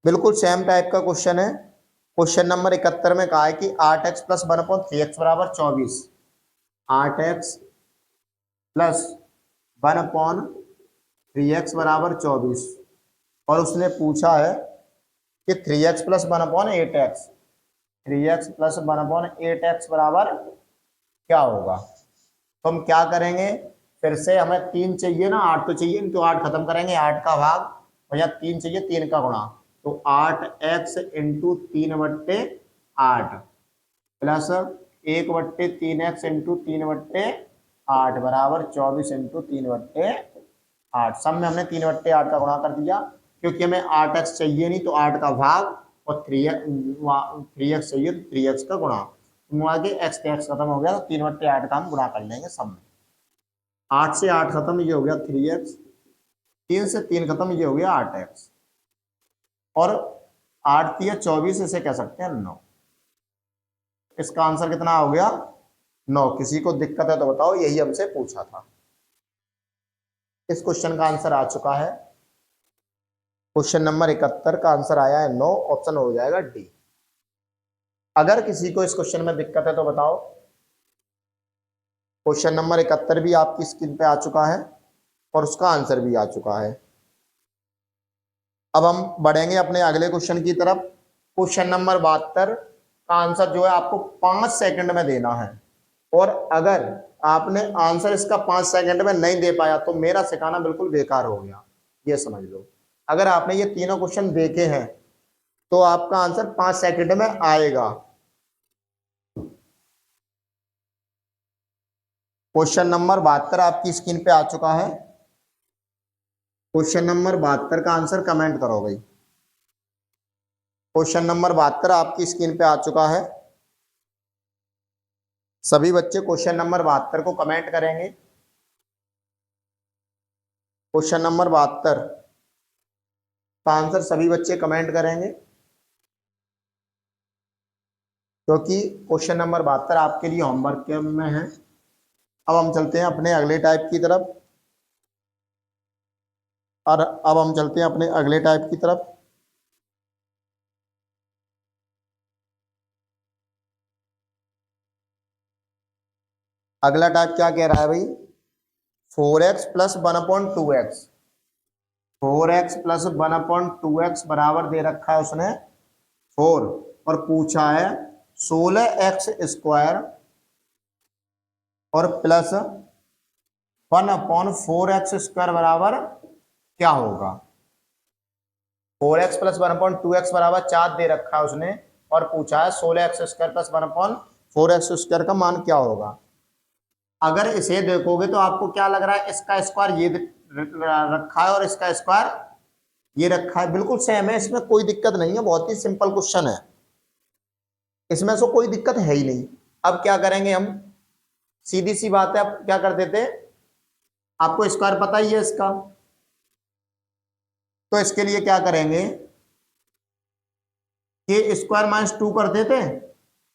बिल्कुल सेम टाइप का क्वेश्चन है। क्वेश्चन नंबर 71 में कहा है कि 8x प्लस 1/3x बराबर 24, 8x प्लस 1/3x बराबर 24, और उसने पूछा है कि 3x plus 1/8x, 3x plus 1/8x बराबर क्या होगा। तो हम क्या करेंगे, फिर से हमें 3 चाहिए ना, 8 तो चाहिए नहीं, तो 8 खत्म करेंगे, 8 का भाग, और यहाँ 3 चाहिए, 3 का गुणा, तो 8x into 3/8 plus 1/3x into 3/8 बराबर 24 इंटू 3/8। 8, सब में हमने 3/8 का गुणा कर दिया, क्योंकि हमें 8x चाहिए नहीं तो 8 का भाग, और 3x चाहिए तो 3x का गुणा, आगे x से x खत्म हो गया तो 3/8 का हम गुणा कर लेंगे सब में। 8 से 8 खत्म, ये हो गया 3x, 3 से 3 खत्म, ये हो गया 8x, और 8 3 24, इसे कह सकते हैं 9। इसका आंसर कितना हो गया? 9। किसी को दिक्कत है तो बताओ, यही हमसे पूछा था। इस क्वेश्चन का आंसर आ चुका है। क्वेश्चन नंबर 71 का आंसर आया है 9, ऑप्शन हो जाएगा डी। अगर किसी को इस क्वेश्चन में दिक्कत है तो बताओ। क्वेश्चन नंबर 71 भी आपकी स्क्रीन पे आ चुका है और उसका आंसर भी आ चुका है। अब हम बढ़ेंगे अपने अगले क्वेश्चन की तरफ। क्वेश्चन नंबर 72 का आंसर जो है आपको 5 सेकंड में देना है, और अगर आपने आंसर इसका 5 सेकंड में नहीं दे पाया तो मेरा सिखाना बिल्कुल बेकार हो गया, ये समझ लो। अगर आपने ये तीनों क्वेश्चन देखे हैं तो आपका आंसर 5 सेकंड में आएगा। क्वेश्चन नंबर 72 आपकी स्क्रीन पे आ चुका है। क्वेश्चन नंबर 72 का आंसर कमेंट करो भाई। क्वेश्चन नंबर 72 आपकी स्क्रीन पे आ चुका है। सभी बच्चे क्वेश्चन नंबर 72 को कमेंट करेंगे। क्वेश्चन नंबर 72 का आंसर सभी बच्चे कमेंट करेंगे, क्योंकि क्वेश्चन नंबर 72 आपके लिए होमवर्क में है। अब हम चलते हैं अपने अगले टाइप की तरफ, और अब हम चलते हैं अपने अगले टाइप की तरफ। अगला टाइप क्या कह रहा है भाई? 4x plus 1/2x, 4x plus 1/2x बराबर दे रखा है उसने 4, और पूछा है 16x² और प्लस 1/4x² बराबर क्या होगा? 4x प्लस 1/2x बराबर 4 दे रखा है उसने, और पूछा है 16x² प्लस 1/4x² का मान क्या होगा। अगर इसे देखोगे तो आपको क्या लग रहा है? इसका स्क्वायर ये रखा है और इसका स्क्वायर ये रखा है, बिल्कुल सेम है, इसमें कोई दिक्कत नहीं है, बहुत ही सिंपल क्वेश्चन है, इसमें से कोई दिक्कत है ही नहीं। अब क्या करेंगे हम? सीधी सी बात है, अब क्या कर देते, आपको स्क्वायर पता ही है इसका, तो इसके लिए क्या करेंगे कि स्क्वायर -2 कर देते।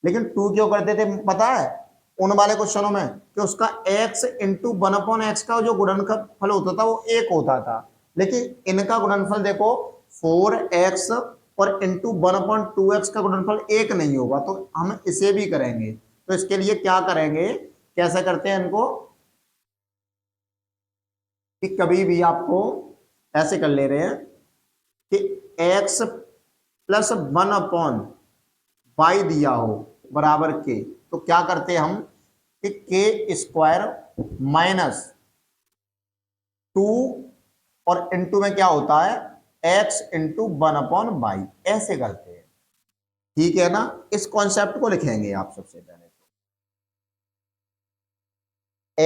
लेकिन 2 क्यों करते थे पता है? उन वाले क्वेश्चनों में कि उसका x इंटू 1/x का जो गुणनफल होता था वो 1 होता था, लेकिन इनका गुणनफल देखो 4x और इंटू 1/2x का गुणनफल 1 नहीं होगा, तो हम इसे भी करेंगे। तो इसके लिए क्या करेंगे, कैसे करते हैं इनको, कि कभी भी आपको ऐसे कर ले रहे हैं कि x प्लस 1/y दिया हो बराबर के, तो क्या करते हैं हम कि के स्क्वायर -2 और इंटू में क्या होता है x इंटू 1/y, ऐसे करते हैं, ठीक है ना। इस कॉन्सेप्ट को लिखेंगे आप सबसे पहले, तो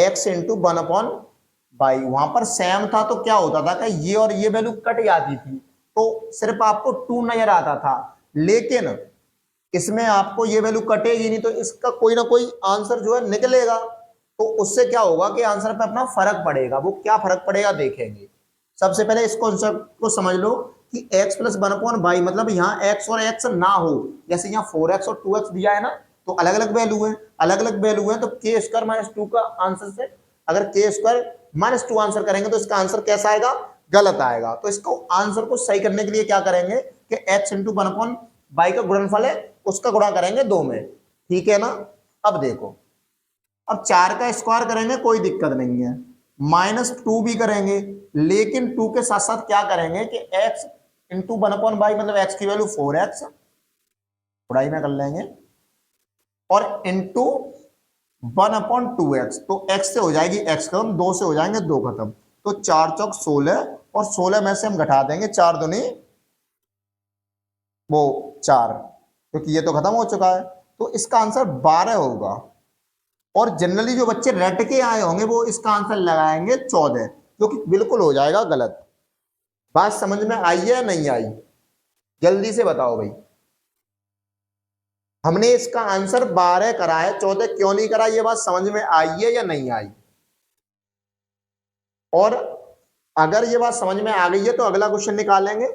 x इंटू 1/y, वहां पर सेम था तो क्या होता था कि ये और ये वैल्यू कट जाती थी, तो सिर्फ आपको 2 नजर आता था, लेकिन इसमें आपको ये वैल्यू कटेगी नहीं, तो इसका कोई ना कोई आंसर जो है निकलेगा, तो उससे क्या होगा कि आंसर पे अपना फर्क पड़ेगा। वो क्या फर्क पड़ेगा देखेंगे। सबसे पहले इस कॉन्सेप्ट को समझ लो कि x प्लस 1/y मतलब यहाँ x और x ना हो, जैसे यहाँ 4x और 2x दिया है ना, तो अलग अलग वैल्यू है, अलग अलग वैल्यू है, तो k स्क्वायर -2 का आंसर से अगर k स्क्वायर -2 आंसर करेंगे तो इसका आंसर कैसा आएगा? गलत आएगा। तो इसको आंसर को सही करने के लिए क्या करेंगे कि x इंटू 1/y का गुणनफल है, उसका गुणा करेंगे 2 में, ठीक है ना। अब देखो, अब 4 का स्क्वायर करेंगे कोई दिक्कत नहीं है, -2 भी करेंगे, लेकिन 2 के साथ साथ क्या करेंगे कि x इंटू 1/y मतलब x की वैल्यू 4x थोड़ा में कर लेंगे, और इंटू 1/2x, तो x से हो जाएगी x खत्म, 2 से हो जाएंगे 2 खत्म, तो 4 चौक 16, और 16 में से हम घटा देंगे 4 दूनी वो 4, क्योंकि ये तो खत्म हो चुका है, तो इसका आंसर 12 होगा। और जनरली जो बच्चे रट के आए होंगे वो इसका आंसर लगाएंगे 14, जो कि बिल्कुल हो जाएगा गलत। बात समझ में आई है या नहीं आई? जल्दी से बताओ भाई। हमने इसका आंसर 12 करा है, 14 क्यों नहीं करा, ये बात समझ में आई है या नहीं आई? और अगर ये बात समझ में आ गई है तो अगला क्वेश्चन निकालेंगे।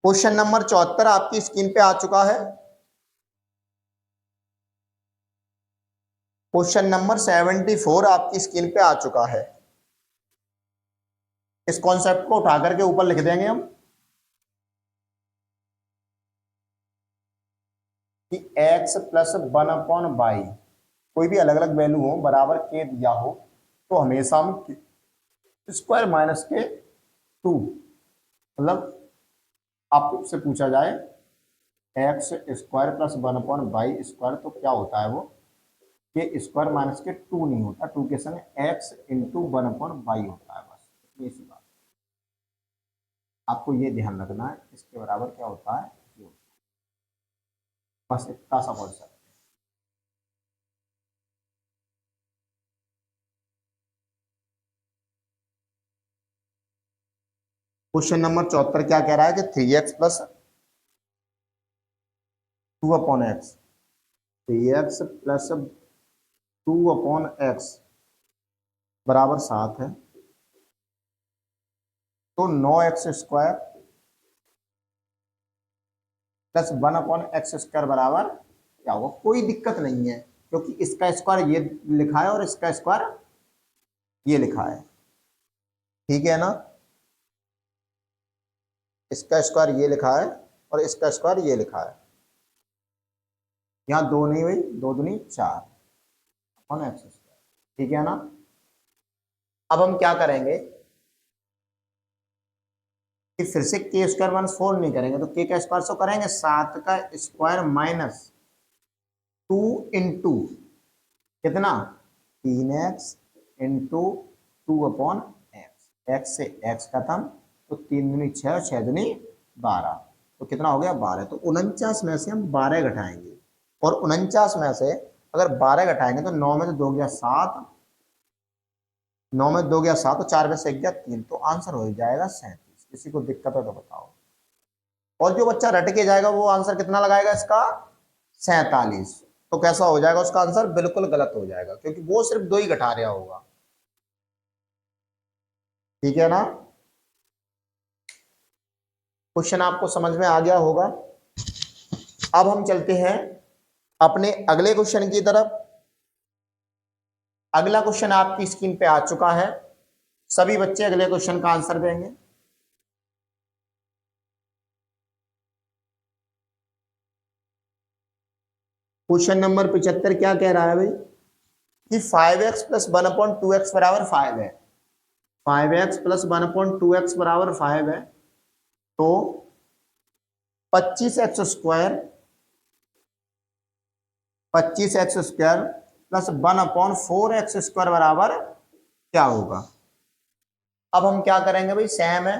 क्वेश्चन नंबर 74 आपकी स्क्रीन पे आ चुका है। क्वेश्चन नंबर 74 आपकी स्क्रीन पे आ चुका है। इस कॉन्सेप्ट को उठा करके ऊपर लिख देंगे हम कि x प्लस 1/y कोई भी अलग अलग वैल्यू हो बराबर के दिया हो तो हमेशा हम स्क्वायर माइनस के 2, मतलब आपसे पूछा जाए x square plus 1/y square तो क्या होता है वो, के स्क्वायर माइनस के 2 नहीं होता, 2 के संग x इंटू 1/y होता है, बस इतनी सी बात। आपको ये ध्यान रखना है इसके बराबर क्या होता है, ये होता है। बस इतना सा कॉन्सेप्ट। क्वेश्चन नंबर 74 क्या कह रहा है कि 3x plus 2/x, 3x plus 2/x बराबर 7 है, तो 9x square plus 1/x square बराबर क्या होगा। कोई दिक्कत नहीं है क्योंकि इसका स्क्वायर ये लिखा है और इसका स्क्वायर ये लिखा है, ठीक है ना। इसका स्क्वायर ये लिखा है और इसका स्क्वायर ये लिखा है, यहां दो नहीं हुई, 2 दूनी 4/x स्क्वायर, ठीक है ना। अब हम क्या करेंगे कि फिर से के स्क्वायर माइनस 4 नहीं करेंगे तो के का स्क्वायर सो करेंगे, 7 का स्क्वायर माइनस 2 इंटू कितना 3x इंटू 2/x, x से x खत्म तो 3 दूनी 6 और 6 दूनी 12, तो कितना हो गया 12। तो 49 में से हम 12 घटाएंगे और 49 में से अगर 12 घटाएंगे तो 9 में से 2 गया 7, 9 में 2 गया 7 तो 4 में से 1 गया 3, तो आंसर हो जाएगा 37। किसी को दिक्कत है तो बताओ। और जो बच्चा रट के जाएगा वो आंसर कितना लगाएगा इसका 47, तो कैसा हो जाएगा उसका आंसर बिल्कुल गलत हो जाएगा क्योंकि वो सिर्फ 2 ही घटा रहा होगा, ठीक है ना। क्वेश्चन आपको समझ में आ गया होगा। अब हम चलते हैं अपने अगले क्वेश्चन की तरफ। अगला क्वेश्चन आपकी स्क्रीन पे आ चुका है, सभी बच्चे अगले क्वेश्चन का आंसर देंगे। क्वेश्चन नंबर 75 क्या कह रहा है भाई कि 5x प्लस 1/2x बराबर 5 है, 5x प्लस 1/2x बराबर 5 है, तो 25x square plus 1/4x square बराबर क्या होगा। अब हम क्या करेंगे भाई, सेम है,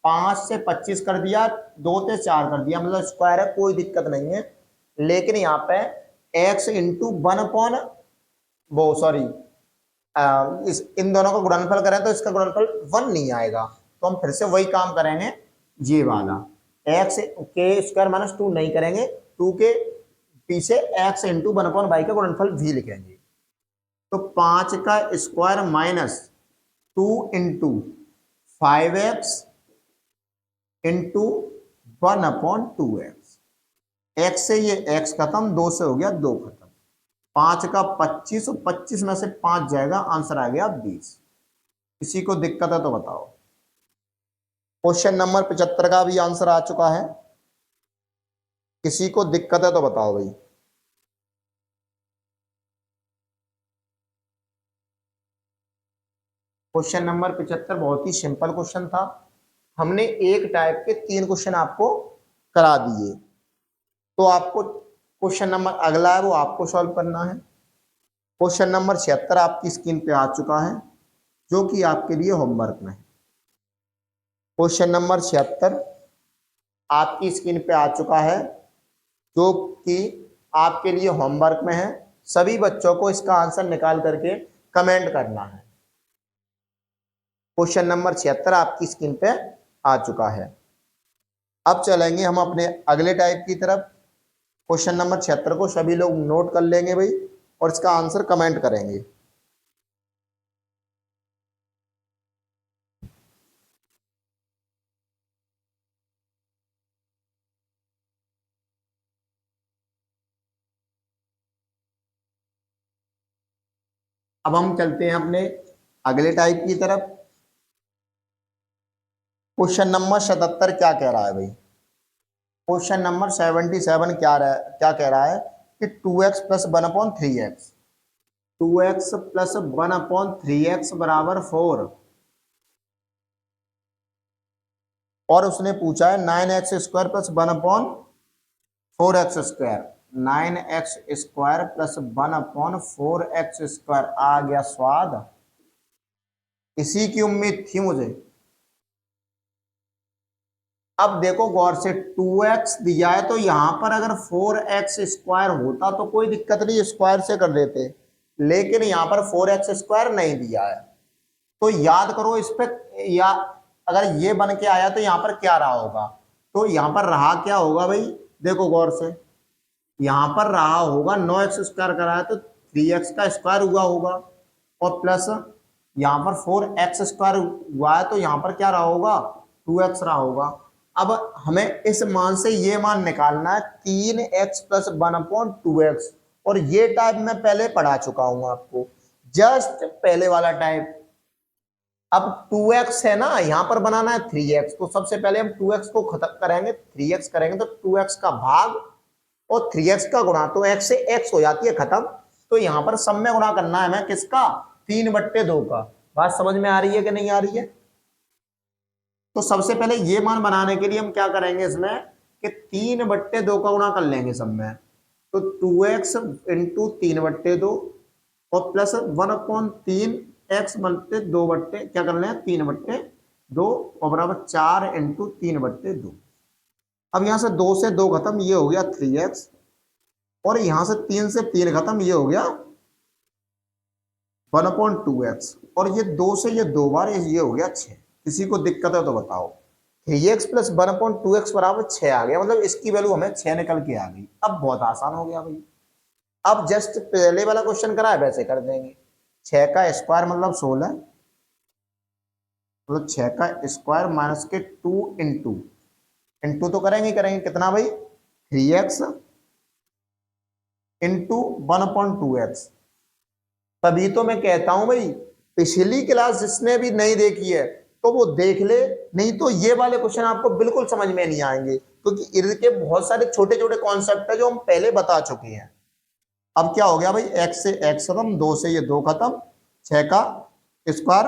5 से 25 कर दिया, 2 से 4 कर दिया, मतलब स्क्वायर है, कोई दिक्कत नहीं है। लेकिन यहाँ पे x इंटू 1 वो सॉरी इस इन दोनों का गुणनफल करें तो इसका गुणनफल 1 नहीं आएगा, तो हम फिर से वही काम करेंगे, ये वाला x के स्क्वायर माइनस 2 नहीं करेंगे, 2 के पीछे x इंटू 1/y का गुणनफल भी लिखेंगे। तो 5 का square minus 2 into 5x into 1/2x, x से ये x खत्म, 2 से हो गया 2 खत्म, 5 का 25 और 25 में से 5 जाएगा, आंसर आ गया 20। किसी को दिक्कत है तो बताओ। क्वेश्चन नंबर 75 का भी आंसर आ चुका है, किसी को दिक्कत है तो बताओ भाई। क्वेश्चन नंबर 75 बहुत ही सिंपल क्वेश्चन था, हमने एक टाइप के 3 क्वेश्चन आपको करा दिए, तो आपको क्वेश्चन नंबर अगला है वो आपको सॉल्व करना है। क्वेश्चन नंबर 76 आपकी स्क्रीन पे आ चुका है, जो कि आपके लिए होमवर्क में है। क्वेश्चन नंबर 76 आपकी स्क्रीन पे आ चुका है, जो कि आपके लिए होमवर्क में है। सभी बच्चों को इसका आंसर निकाल करके कमेंट करना है। क्वेश्चन नंबर 76 आपकी स्क्रीन पे आ चुका है। अब चलेंगे हम अपने अगले टाइप की तरफ। क्वेश्चन नंबर 76 को सभी लोग नोट कर लेंगे भाई और इसका आंसर कमेंट करेंगे। अब हम चलते हैं अपने अगले टाइप की तरफ। क्वेश्चन नंबर 77 क्या कह रहा है भाई? क्वेश्चन नंबर 77 क्या कह रहा है कि 2x plus 1/3x, 2x plus 1/3x बराबर 4, और उसने पूछा है 9x² plus 1/4x², 9x² plus 1/4x²। आ गया स्वाद, इसी की उम्मीद थी मुझे। अब देखो गौर से, 2x दिया है तो यहां पर अगर 4x² होता तो कोई दिक्कत नहीं, स्क्वायर से कर लेते, लेकिन यहां पर 4x² नहीं दिया है। तो याद करो इस पे, या अगर ये बन के आया तो यहां पर क्या रहा होगा? तो यहां पर रहा क्या होगा भाई? देखो गौर से, यहां पर रहा होगा 9x² कराया तो 3x का स्क्वायर हुआ होगा, और प्लस यहां पर 4x² हुआ है तो यहां पर क्या रहा होगा? 2x रहा होगा। अब हमें इस मान से ये मान निकालना है 3x प्लस 1/2x, और ये टाइप मैं पहले पढ़ा चुका हूं आपको, जस्ट पहले वाला टाइप। अब 2x है ना, यहां पर बनाना है 3x, तो सबसे पहले हम 2x को खत्म करेंगे, 3x करेंगे तो 2x का भाग और 3x का गुणा, तो x से x हो जाती है खत्म। तो यहां पर सब में गुणा करना है हमें किसका? 3/2 का। बात समझ में आ रही है कि नहीं आ रही है? तो सबसे पहले ये मान बनाने के लिए हम क्या करेंगे इसमें कि 3/2 का गुणा कर लेंगे सब में, तो 2x इंटू 3/2 और प्लस 1/3x बनते 2 क्या कर रहे हैं 3/2 और बराबर 4 इंटू 3/2। अब यहां से 2 से 2 खत्म, ये हो गया 3x, और यहां से 3 से 3 खत्म, ये हो गया 1/2x, और ये 2 से ये 2 बार, ये हो गया 6। किसी को दिक्कत है तो बताओ। 3x प्लस 1/2x बराबर 6 आ गया, मतलब इसकी वैल्यू हमें 6 निकल के आ गई। अब बहुत आसान हो गया भाई। अब जस्ट पहले वाला क्वेश्चन करा है वैसे कर देंगे। 6 का स्क्वायर मतलब 16, मतलब 6 का स्क्वायर माइनस के 2 इंटू, इंटू तो करेंगे कितना भाई? 3x into 1/2x। तभी तो मैं कहता हूं भाई, पिछली क्लास जिसने भी नहीं देखी है तो वो देख ले, नहीं तो ये वाले क्वेश्चन आपको बिल्कुल समझ में नहीं आएंगे, क्योंकि इनके बहुत सारे छोटे छोटे कॉन्सेप्ट है जो हम पहले बता चुके हैं। अब क्या हो गया भाई? x से x खत्म, 2 से ये 2 खत्म, 6 का स्क्वायर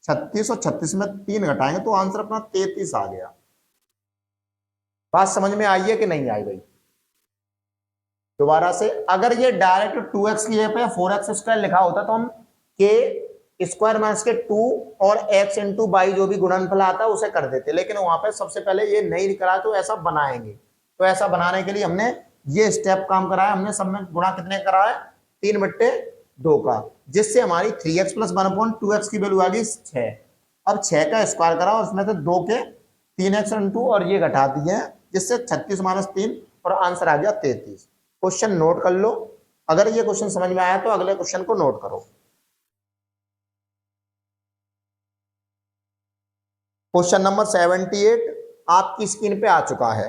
36, और 36 में 3 घटाएंगे तो आंसर अपना 33 आ गया। बात समझ में आई है कि नहीं आई भाई? दोबारा से, अगर ये डायरेक्ट 2x की जगह पे 4x² लिखा होता तो हम के स्क्वायर माइनस के 2 और x इंटू बाई जो भी गुणनफल आता है उसे कर देते, लेकिन वहां पे सबसे पहले ये नहीं करा तो ऐसा बनाएंगे। तो ऐसा बनाने के लिए हमने ये स्टेप काम कराया, हमने सब में गुणा कितने कराया? 3/2 का, जिससे हमारी 3x प्लस 1/2x की वैल्यू आ गई 6। अब 6 का स्क्वायर करा, उसमें से 2 के 3x इंटू और ये घटा दिए, जिससे 36 माइनस 3 और आंसर आ गया 33। क्वेश्चन नोट कर लो, अगर ये क्वेश्चन समझ में आया तो अगले क्वेश्चन को नोट करो। क्वेश्चन नंबर 78 आपकी स्क्रीन पे आ चुका है।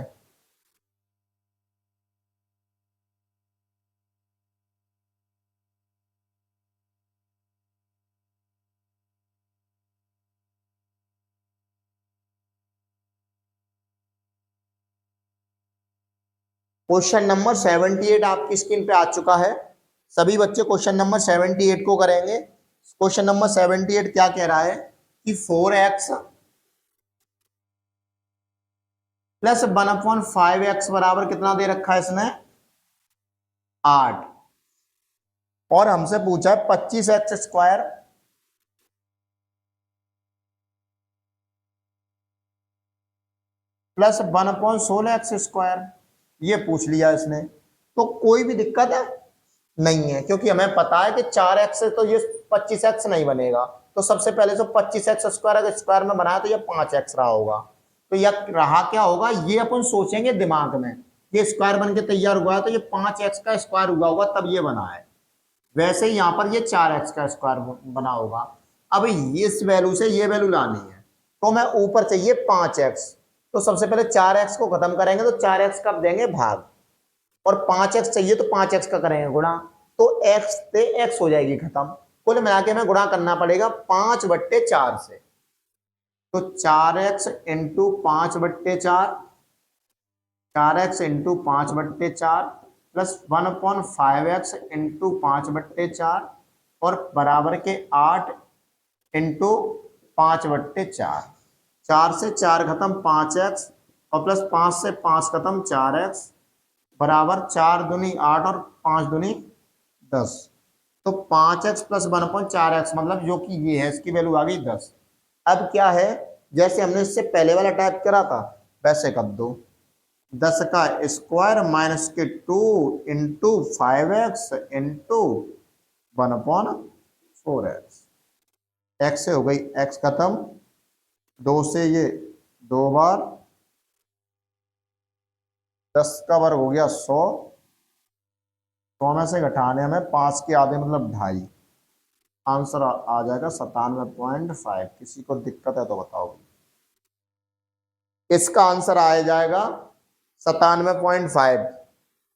क्वेश्चन नंबर 78 आपकी स्क्रीन पे आ चुका है। सभी बच्चे क्वेश्चन नंबर 78 को करेंगे। क्वेश्चन नंबर 78 क्या कह रहा है कि 4x प्लस 1/5x बराबर कितना दे रखा है इसने? 8, और हमसे पूछा है 25x² प्लस 1/16x², ये पूछ लिया इसने। तो कोई भी दिक्कत है? नहीं है, क्योंकि हमें पता है कि 4x से तो ये 25x नहीं बनेगा। तो सबसे पहले तो 25x स्क्वायर अगर स्क्वायर में बनाया तो ये 5x रहा होगा। तो यह रहा क्या होगा, ये अपन सोचेंगे दिमाग में, ये स्क्वायर बन के तैयार हुआ है तो ये 5x का स्क्वायर हुआ होगा तब ये बना है। वैसे ही यहाँ पर ये 4x का स्क्वायर बना होगा। अब इस वैल्यू से ये वैल्यू लानी है तो मैं ऊपर चाहिए 5x। तो सबसे पहले 4x को खत्म करेंगे तो 4x का देंगे भाग, और 5x चाहिए तो 5x का करेंगे गुणा, तो x से x हो जाएगी खत्म। कुल मिला के हमें गुणा करना पड़ेगा 5/4 से। तो 4x into 5/4, 4x into 5/4 plus 1/5x into 5/4 और बराबर के 8 इंटू 5/4। 4 से 4 खत्म 5x और प्लस 5 से 5 खत्म 4x बराबर 4 दूनी 8 और 5 दूनी 10। तो 5x प्लस 1/4x मतलब जो कि ये है इसकी वैल्यू आ गई 10। अब क्या है, जैसे हमने इससे पहले वाला टाइप करा था वैसे कर दो, 10 का स्क्वायर माइनस के 2 into 5x into 1/4x। x से हो गई x खत्म, 2 से ये 2 बार, 10 का वर्ग हो गया 100, 100 में से घटाने हमें 5 के आधे मतलब 2.5, आंसर आ जाएगा 97.5। किसी को दिक्कत है तो बताओ। इसका आंसर आ जाएगा 97.5।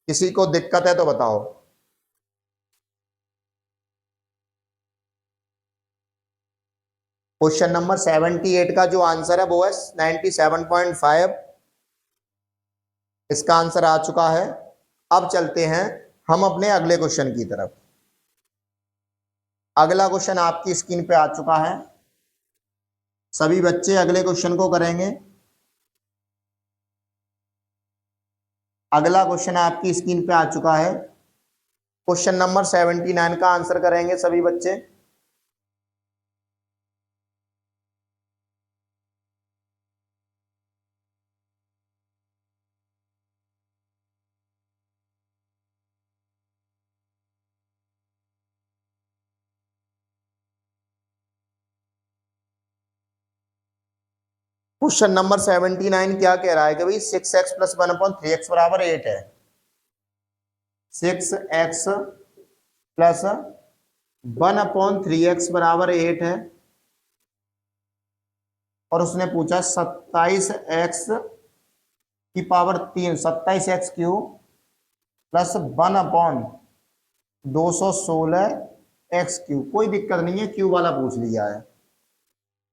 किसी को दिक्कत है तो बताओ। क्वेश्चन नंबर 78 का जो आंसर है वो है 97.5। इसका आंसर आ चुका है। अब चलते हैं हम अपने अगले क्वेश्चन की तरफ। अगला क्वेश्चन आपकी स्क्रीन पे आ चुका है। सभी बच्चे अगले क्वेश्चन को करेंगे। अगला क्वेश्चन आपकी स्क्रीन पे आ चुका है। क्वेश्चन नंबर 79 का आंसर करेंगे सभी बच्चे। क्वेश्चन नंबर 79 क्या कह रहा है कि भाई 6x प्लस 1/3x बराबर 8 है। 6x प्लस 1/3x बराबर 8 है और उसने पूछा 27x की power 3, 27x cube plus 1/216 x cube. कोई दिक्कत नहीं है, क्यूब वाला पूछ लिया है।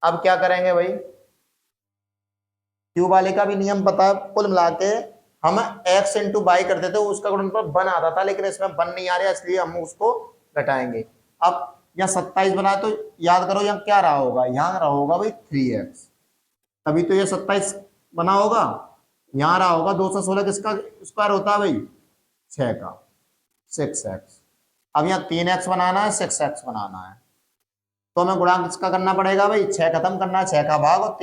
अब क्या करेंगे भाई, क्यूब वाले का भी नियम पता है। कुल मिला के हम x इंटू बाई करते थे, उसका गुणनफल 1 आता था, लेकिन इसमें 1 नहीं आ रहा इसलिए हम उसको घटाएंगे। अब यहाँ 27 बना तो याद करो यहाँ क्या रहा होगा, यहाँ रहा होगा भाई 3x, तभी तो ये 27 बना होगा। यहाँ रहा होगा 216 किसका स्क्वायर होता है भाई, 6 का, 6x। अब यहाँ 3x बनाना है, 6x बनाना है, तो हमें गुणा किसका करना पड़ेगा भाई, 6 खत्म करना है, 6 का भाग और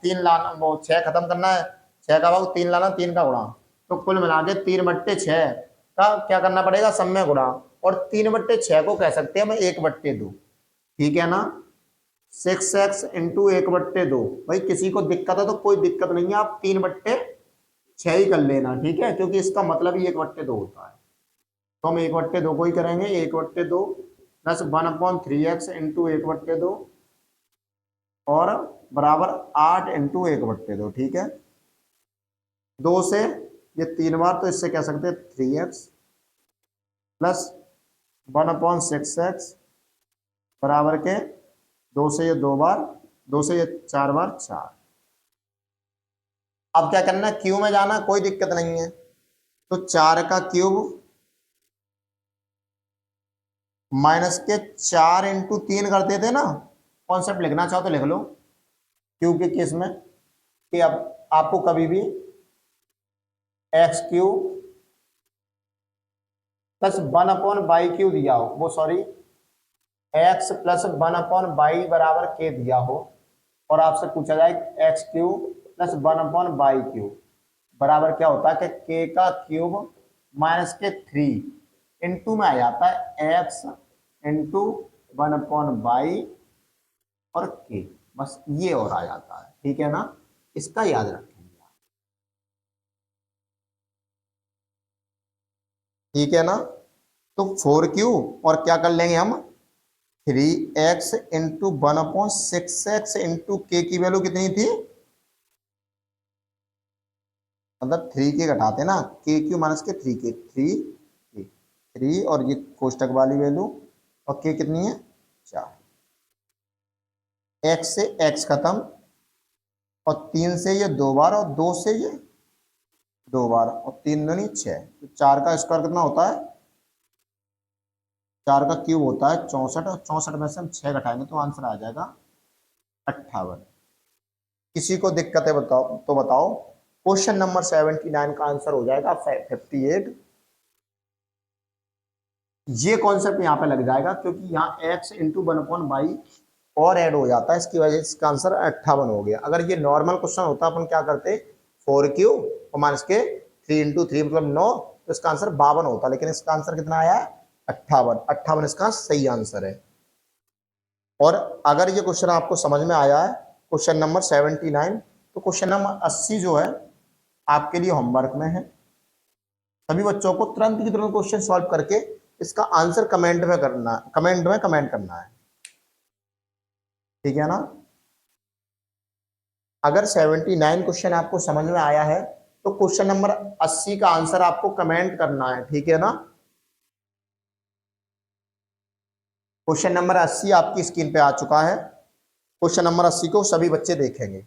3 लाना, वो 6 खत्म करना है, 6 का भाग 3 लाना, 3 का गुणा। तो कुल मिला के 3/6 का क्या करना पड़ेगा, सब में गुणा। और 3/6 को कह सकते हैं हम 1/2। ठीक है ना, 6x इंटू 1/2। भाई किसी को दिक्कत है तो कोई दिक्कत नहीं है, आप 3/6 ही कर लेना, ठीक है, क्योंकि इसका मतलब ही 1/2 होता है। तो हम 1/2 को ही करेंगे, 1/2 प्लस 1/3x इंटू 1/2 और बराबर 8 इंटू 1/2। ठीक है, 2 से ये 3 बार, तो इससे कह सकते हैं 3x प्लस 1/6x बराबर के 2 से ये 2 बार, 2 से ये 4 बार 4। अब क्या करना है, क्यूब में जाना, कोई दिक्कत नहीं है। तो 4 का क्यूब माइनस के 4 इंटू 3 करते थे ना, कॉन्सेप्ट लिखना चाहो तो लिख लो क्यूब के केस में, कि अब आपको कभी भी x³ प्लस 1/बाई³ दिया हो, वो सॉरी x प्लस 1/बाई बराबर k दिया हो, और आपसे पूछा जाए x³ प्लस 1/बाई³ बराबर क्या होता है कि k का क्यूब माइनस के 3 इनटू में आ जाता है एक्स इंटू 1/बाई और के, बस ये और आ जाता है, ठीक है ना, इसका याद रखेंगे, ठीक है ना। तो 4q और क्या कर लेंगे हम, 3x इंटू 1/6x इंटू के की वैल्यू कितनी थी, मतलब 3k घटाते ना, के क्यू माइनस के 3k, 3 और ये कोष्टक वाली वैल्यू, और के कितनी है 4, x से x खत्म, और 3 से ये 2 बार, और 2 से ये 2 बार, और 3 दूनी 6, तो 4 का स्क्वायर कितना होता है, 4 का क्यूब होता है 64, और 64 में से हम 6 घटाएंगे तो आंसर आ जाएगा 58। किसी को दिक्कत है बताओ तो बताओ। क्वेश्चन नंबर 79 का आंसर हो जाएगा 58। ये कॉन्सेप्ट यहाँ पे लग जाएगा क्योंकि यहाँ x इंटू 1/बाई और ऐड हो जाता है, इसकी वजह से इसका आंसर 58 हो गया। अगर ये नॉर्मल क्वेश्चन होता अपन क्या करते, 4q और माइनस के 3 इंटू 3 मतलब 9, तो इसका आंसर 52 होता, लेकिन इसका आंसर कितना आया है 58। 58 इसका सही आंसर है। और अगर ये क्वेश्चन आपको समझ में आया है, क्वेश्चन नंबर 79, तो क्वेश्चन नंबर 80 जो है आपके लिए होमवर्क में है। सभी बच्चों को तुरंत की तुरंत क्वेश्चन सॉल्व करके इसका आंसर कमेंट में करना, कमेंट करना है, ठीक है ना। अगर 79 क्वेश्चन आपको समझ में आया है तो क्वेश्चन नंबर 80 का आंसर आपको कमेंट करना है, ठीक है ना। क्वेश्चन नंबर 80 आपकी स्क्रीन पे आ चुका है। क्वेश्चन नंबर 80 को सभी बच्चे देखेंगे।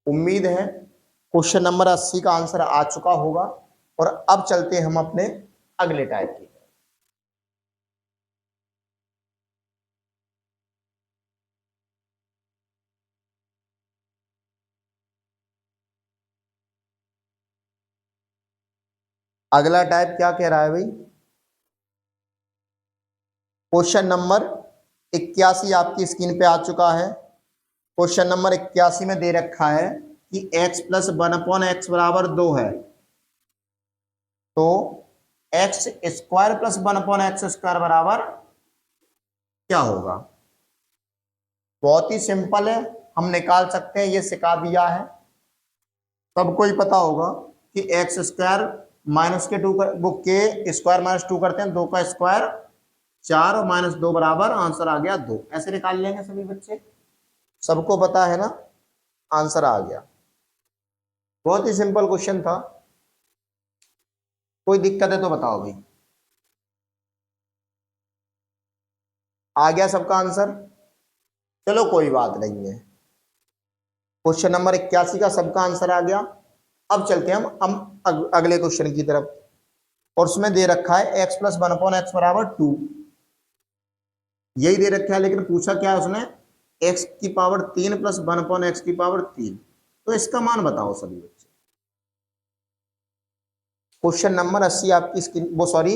उम्मीद है क्वेश्चन नंबर 80 का आंसर आ चुका होगा। और अब चलते हैं हम अपने अगले टाइप की। अगला टाइप क्या कह रहा है भाई, क्वेश्चन नंबर 81 आपकी स्क्रीन पे आ चुका है। क्वेश्चन नंबर 81 में दे रखा है कि x प्लस 1/x बराबर 2 है, तो x square plus 1/x square बराबर क्या होगा। बहुत ही सिंपल है, हम निकाल सकते हैं, ये सिखा दिया है, सबको ही पता होगा कि एक्स स्क्वायर माइनस के 2 वो के स्क्वायर माइनस 2 करते हैं, 2 का स्क्वायर 4 और माइनस 2 बराबर आंसर आ गया 2, ऐसे निकाल लेंगे सभी बच्चे, सबको पता है ना, आंसर आ गया। बहुत ही सिंपल क्वेश्चन था, कोई दिक्कत है तो बताओ भाई। आ गया सबका आंसर, चलो कोई बात नहीं है। क्वेश्चन नंबर 81 का सबका आंसर आ गया। अब चलते हैं हम अगले क्वेश्चन की तरफ, और उसमें दे रखा है x प्लस 1/x बराबर 2, यही दे रखा है, लेकिन पूछा क्या है उसने, x की पावर 3 प्लस 1/x की पावर 3, तो इसका मान बताओ सभी बच्चे। क्वेश्चन नंबर 80 आपकी स्क्रीन, वो सॉरी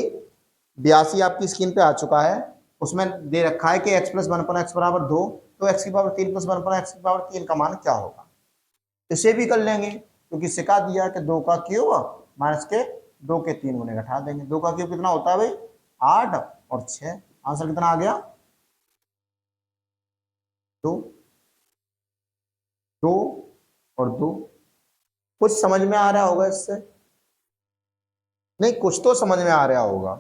82 आपकी स्क्रीन पे आ चुका है। उसमें दे रखा है कि x प्लस 1/x बराबर 2, तो x की पावर 3 प्लस 1/x की पावर 3 का मान क्या होगा। इसे भी कर लेंगे क्योंकि सिखा दिया कि 2 का क्यूब माइनस के 2 के 3 गुने घटा देंगे। 2 का क्यूब कितना होता है भाई 8 और 6, आंसर कितना आ गया 2, 2 और 2। कुछ समझ में आ रहा होगा इससे, नहीं कुछ तो समझ में आ रहा होगा,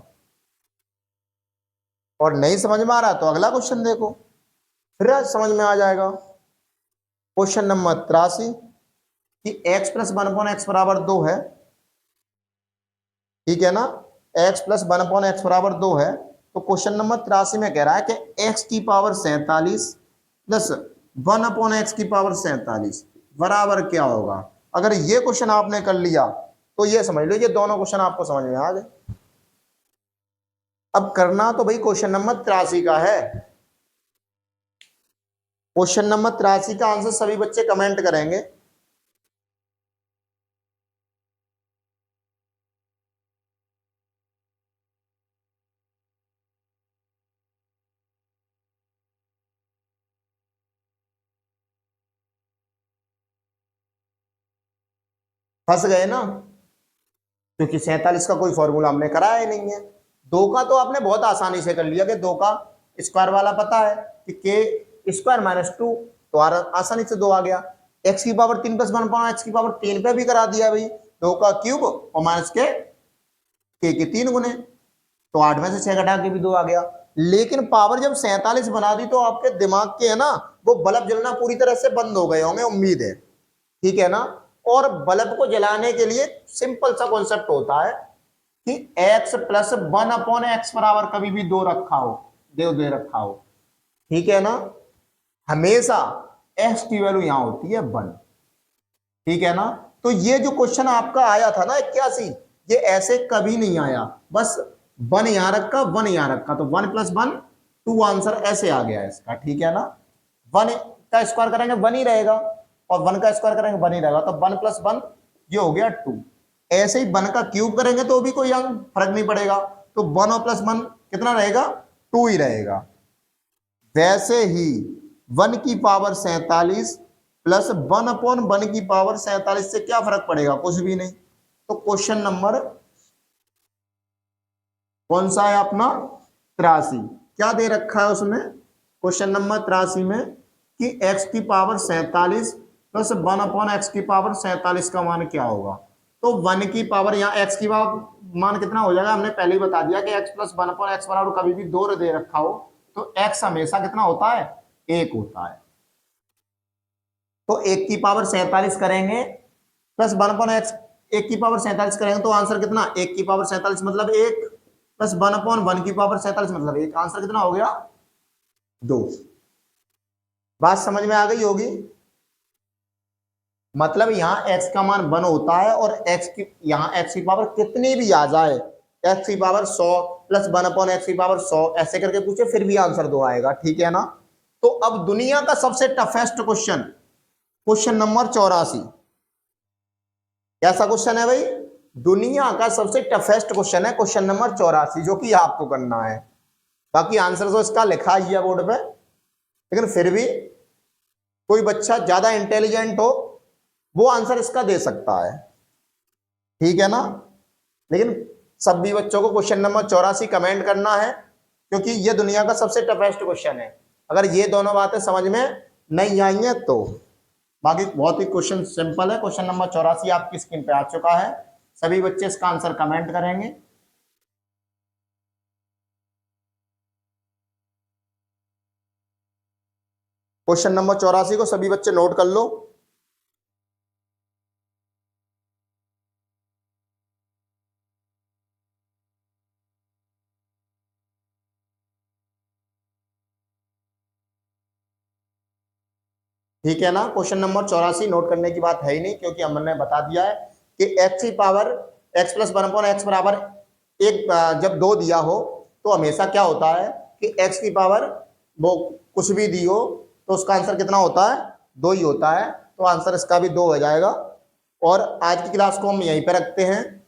और नहीं समझ में आ रहा तो अगला क्वेश्चन देखो, फिर समझ में आ जाएगा। क्वेश्चन नंबर 83 कि x प्लस 1/x बराबर 2 है, ठीक है ना, x प्लस 1/x बराबर 2 है, तो क्वेश्चन नंबर 83 में कह रहा है कि x की पावर 47 प्लस 1/x की पावर 47 बराबर क्या होगा। अगर ये क्वेश्चन आपने कर लिया तो ये समझ लो ये दोनों क्वेश्चन आपको समझ में आ गए। अब करना तो भाई क्वेश्चन नंबर 83 का है। क्वेश्चन नंबर 83 का आंसर सभी बच्चे कमेंट करेंगे, फंस गए ना, क्योंकि 47 का कोई फॉर्मूला हमने कराया ही नहीं है। 2 का तो आपने बहुत आसानी से कर लिया कि 2 का स्क्वायर वाला पता है कि के स्क्वायर माइनस 2, तो आसानी से 2 आ गया। एक्स की पावर 3 प्लस 1 एक्स की पावर 3 पे भी करा दिया भाई, 2 का क्यूब और माइनस के 3 गुने, तो 8 में से 6 घटा के भी 2 आ गया। लेकिन पावर जब 47 बना दी तो आपके दिमाग के है ना वो बल्ब जलना पूरी तरह से बंद हो गए होंगे, उम्मीद है, ठीक है ना। और बल्ब को जलाने के लिए सिंपल सा कॉन्सेप्ट होता है कि x प्लस 1/x बराबर कभी भी 2 रखा हो, दे रखा हो, ठीक है ना। हमेशा x की वैल्यू यहां होती है 1, ठीक है ना। तो ये जो क्वेश्चन आपका आया था ना 81, ये ऐसे कभी नहीं आया, बस 1 यहां रखा 1 यहां रखा, तो 1 प्लस 1 2 आंसर ऐसे आ गया इसका, ठीक है ना। 1 का स्क्वायर करेंगे 1 ही रहेगा और 1 का स्क्वायर करेंगे 1 ही रहेगा, तो 1 प्लस 1 ये हो गया 2। ऐसे ही 1 का क्यूब करेंगे तो भी कोई फर्क नहीं पड़ेगा, तो 1 और प्लस 1 कितना रहेगा, 2 ही रहेगा। वैसे ही 1 की पावर 47 प्लस 1/1 की पावर 47 से क्या फर्क पड़ेगा, कुछ भी नहीं। तो क्वेश्चन नंबर कौन सा है अपना, 83, क्या दे रखा है उसमें क्वेश्चन नंबर 83 में कि x की पावर 47 प्लस 1/x की पावर 47 का मान क्या होगा। तो 1 की पावर यहाँ x की पावर मान कितना हो जाएगा, हमने पहले ही बता दिया कि x प्लस 1/x बराबर कभी भी 2 दे रखा हो तो x हमेशा कितना होता है, 1 होता है। तो 1 की पावर 47 करेंगे प्लस 1/x, 1 की पावर 47 करेंगे तो आंसर कितना, 1 की पावर 47 मतलब 1 प्लस 1/1 की पावर 47 मतलब 1, आंसर कितना हो गया, 2। बात समझ में आ गई होगी। मतलब यहां x का मान 1 होता है और यहां x की पावर कितनी भी आ जाए, x की पावर 100 प्लस 1/x की पावर 100 ऐसे करके पूछे फिर भी आंसर 2 आएगा, ठीक है ना। तो अब दुनिया का सबसे टफेस्ट क्वेश्चन, क्वेश्चन नंबर 84, कैसा क्वेश्चन है भाई, दुनिया का सबसे टफेस्ट क्वेश्चन है क्वेश्चन नंबर 84, जो कि आपको करना है। बाकी आंसर तो इसका लिखा ही है बोर्ड पे, लेकिन फिर भी कोई बच्चा ज्यादा इंटेलिजेंट हो वो आंसर इसका दे सकता है, ठीक है ना। लेकिन सभी बच्चों को क्वेश्चन नंबर 84 कमेंट करना है, क्योंकि ये दुनिया का सबसे टफेस्ट क्वेश्चन है। अगर ये दोनों बातें समझ में नहीं आई हैं तो बाकी बहुत ही क्वेश्चन सिंपल है। क्वेश्चन नंबर 84 आपकी स्क्रीन पे आ चुका है, सभी बच्चे इसका आंसर कमेंट करेंगे। क्वेश्चन नंबर 84 को सभी बच्चे नोट कर लो। ठीक है ना, क्वेश्चन नंबर 84 नोट करने की बात है ही नहीं, क्योंकि हमने बता दिया है कि x की पावर x प्लस 1/x बराबर 1 जब 2 दिया हो तो हमेशा क्या होता है कि x की पावर वो कुछ भी दी हो तो उसका आंसर कितना होता है, 2 ही होता है। तो आंसर इसका भी 2 हो जाएगा। और आज की क्लास को हम यहीं पे रखते हैं।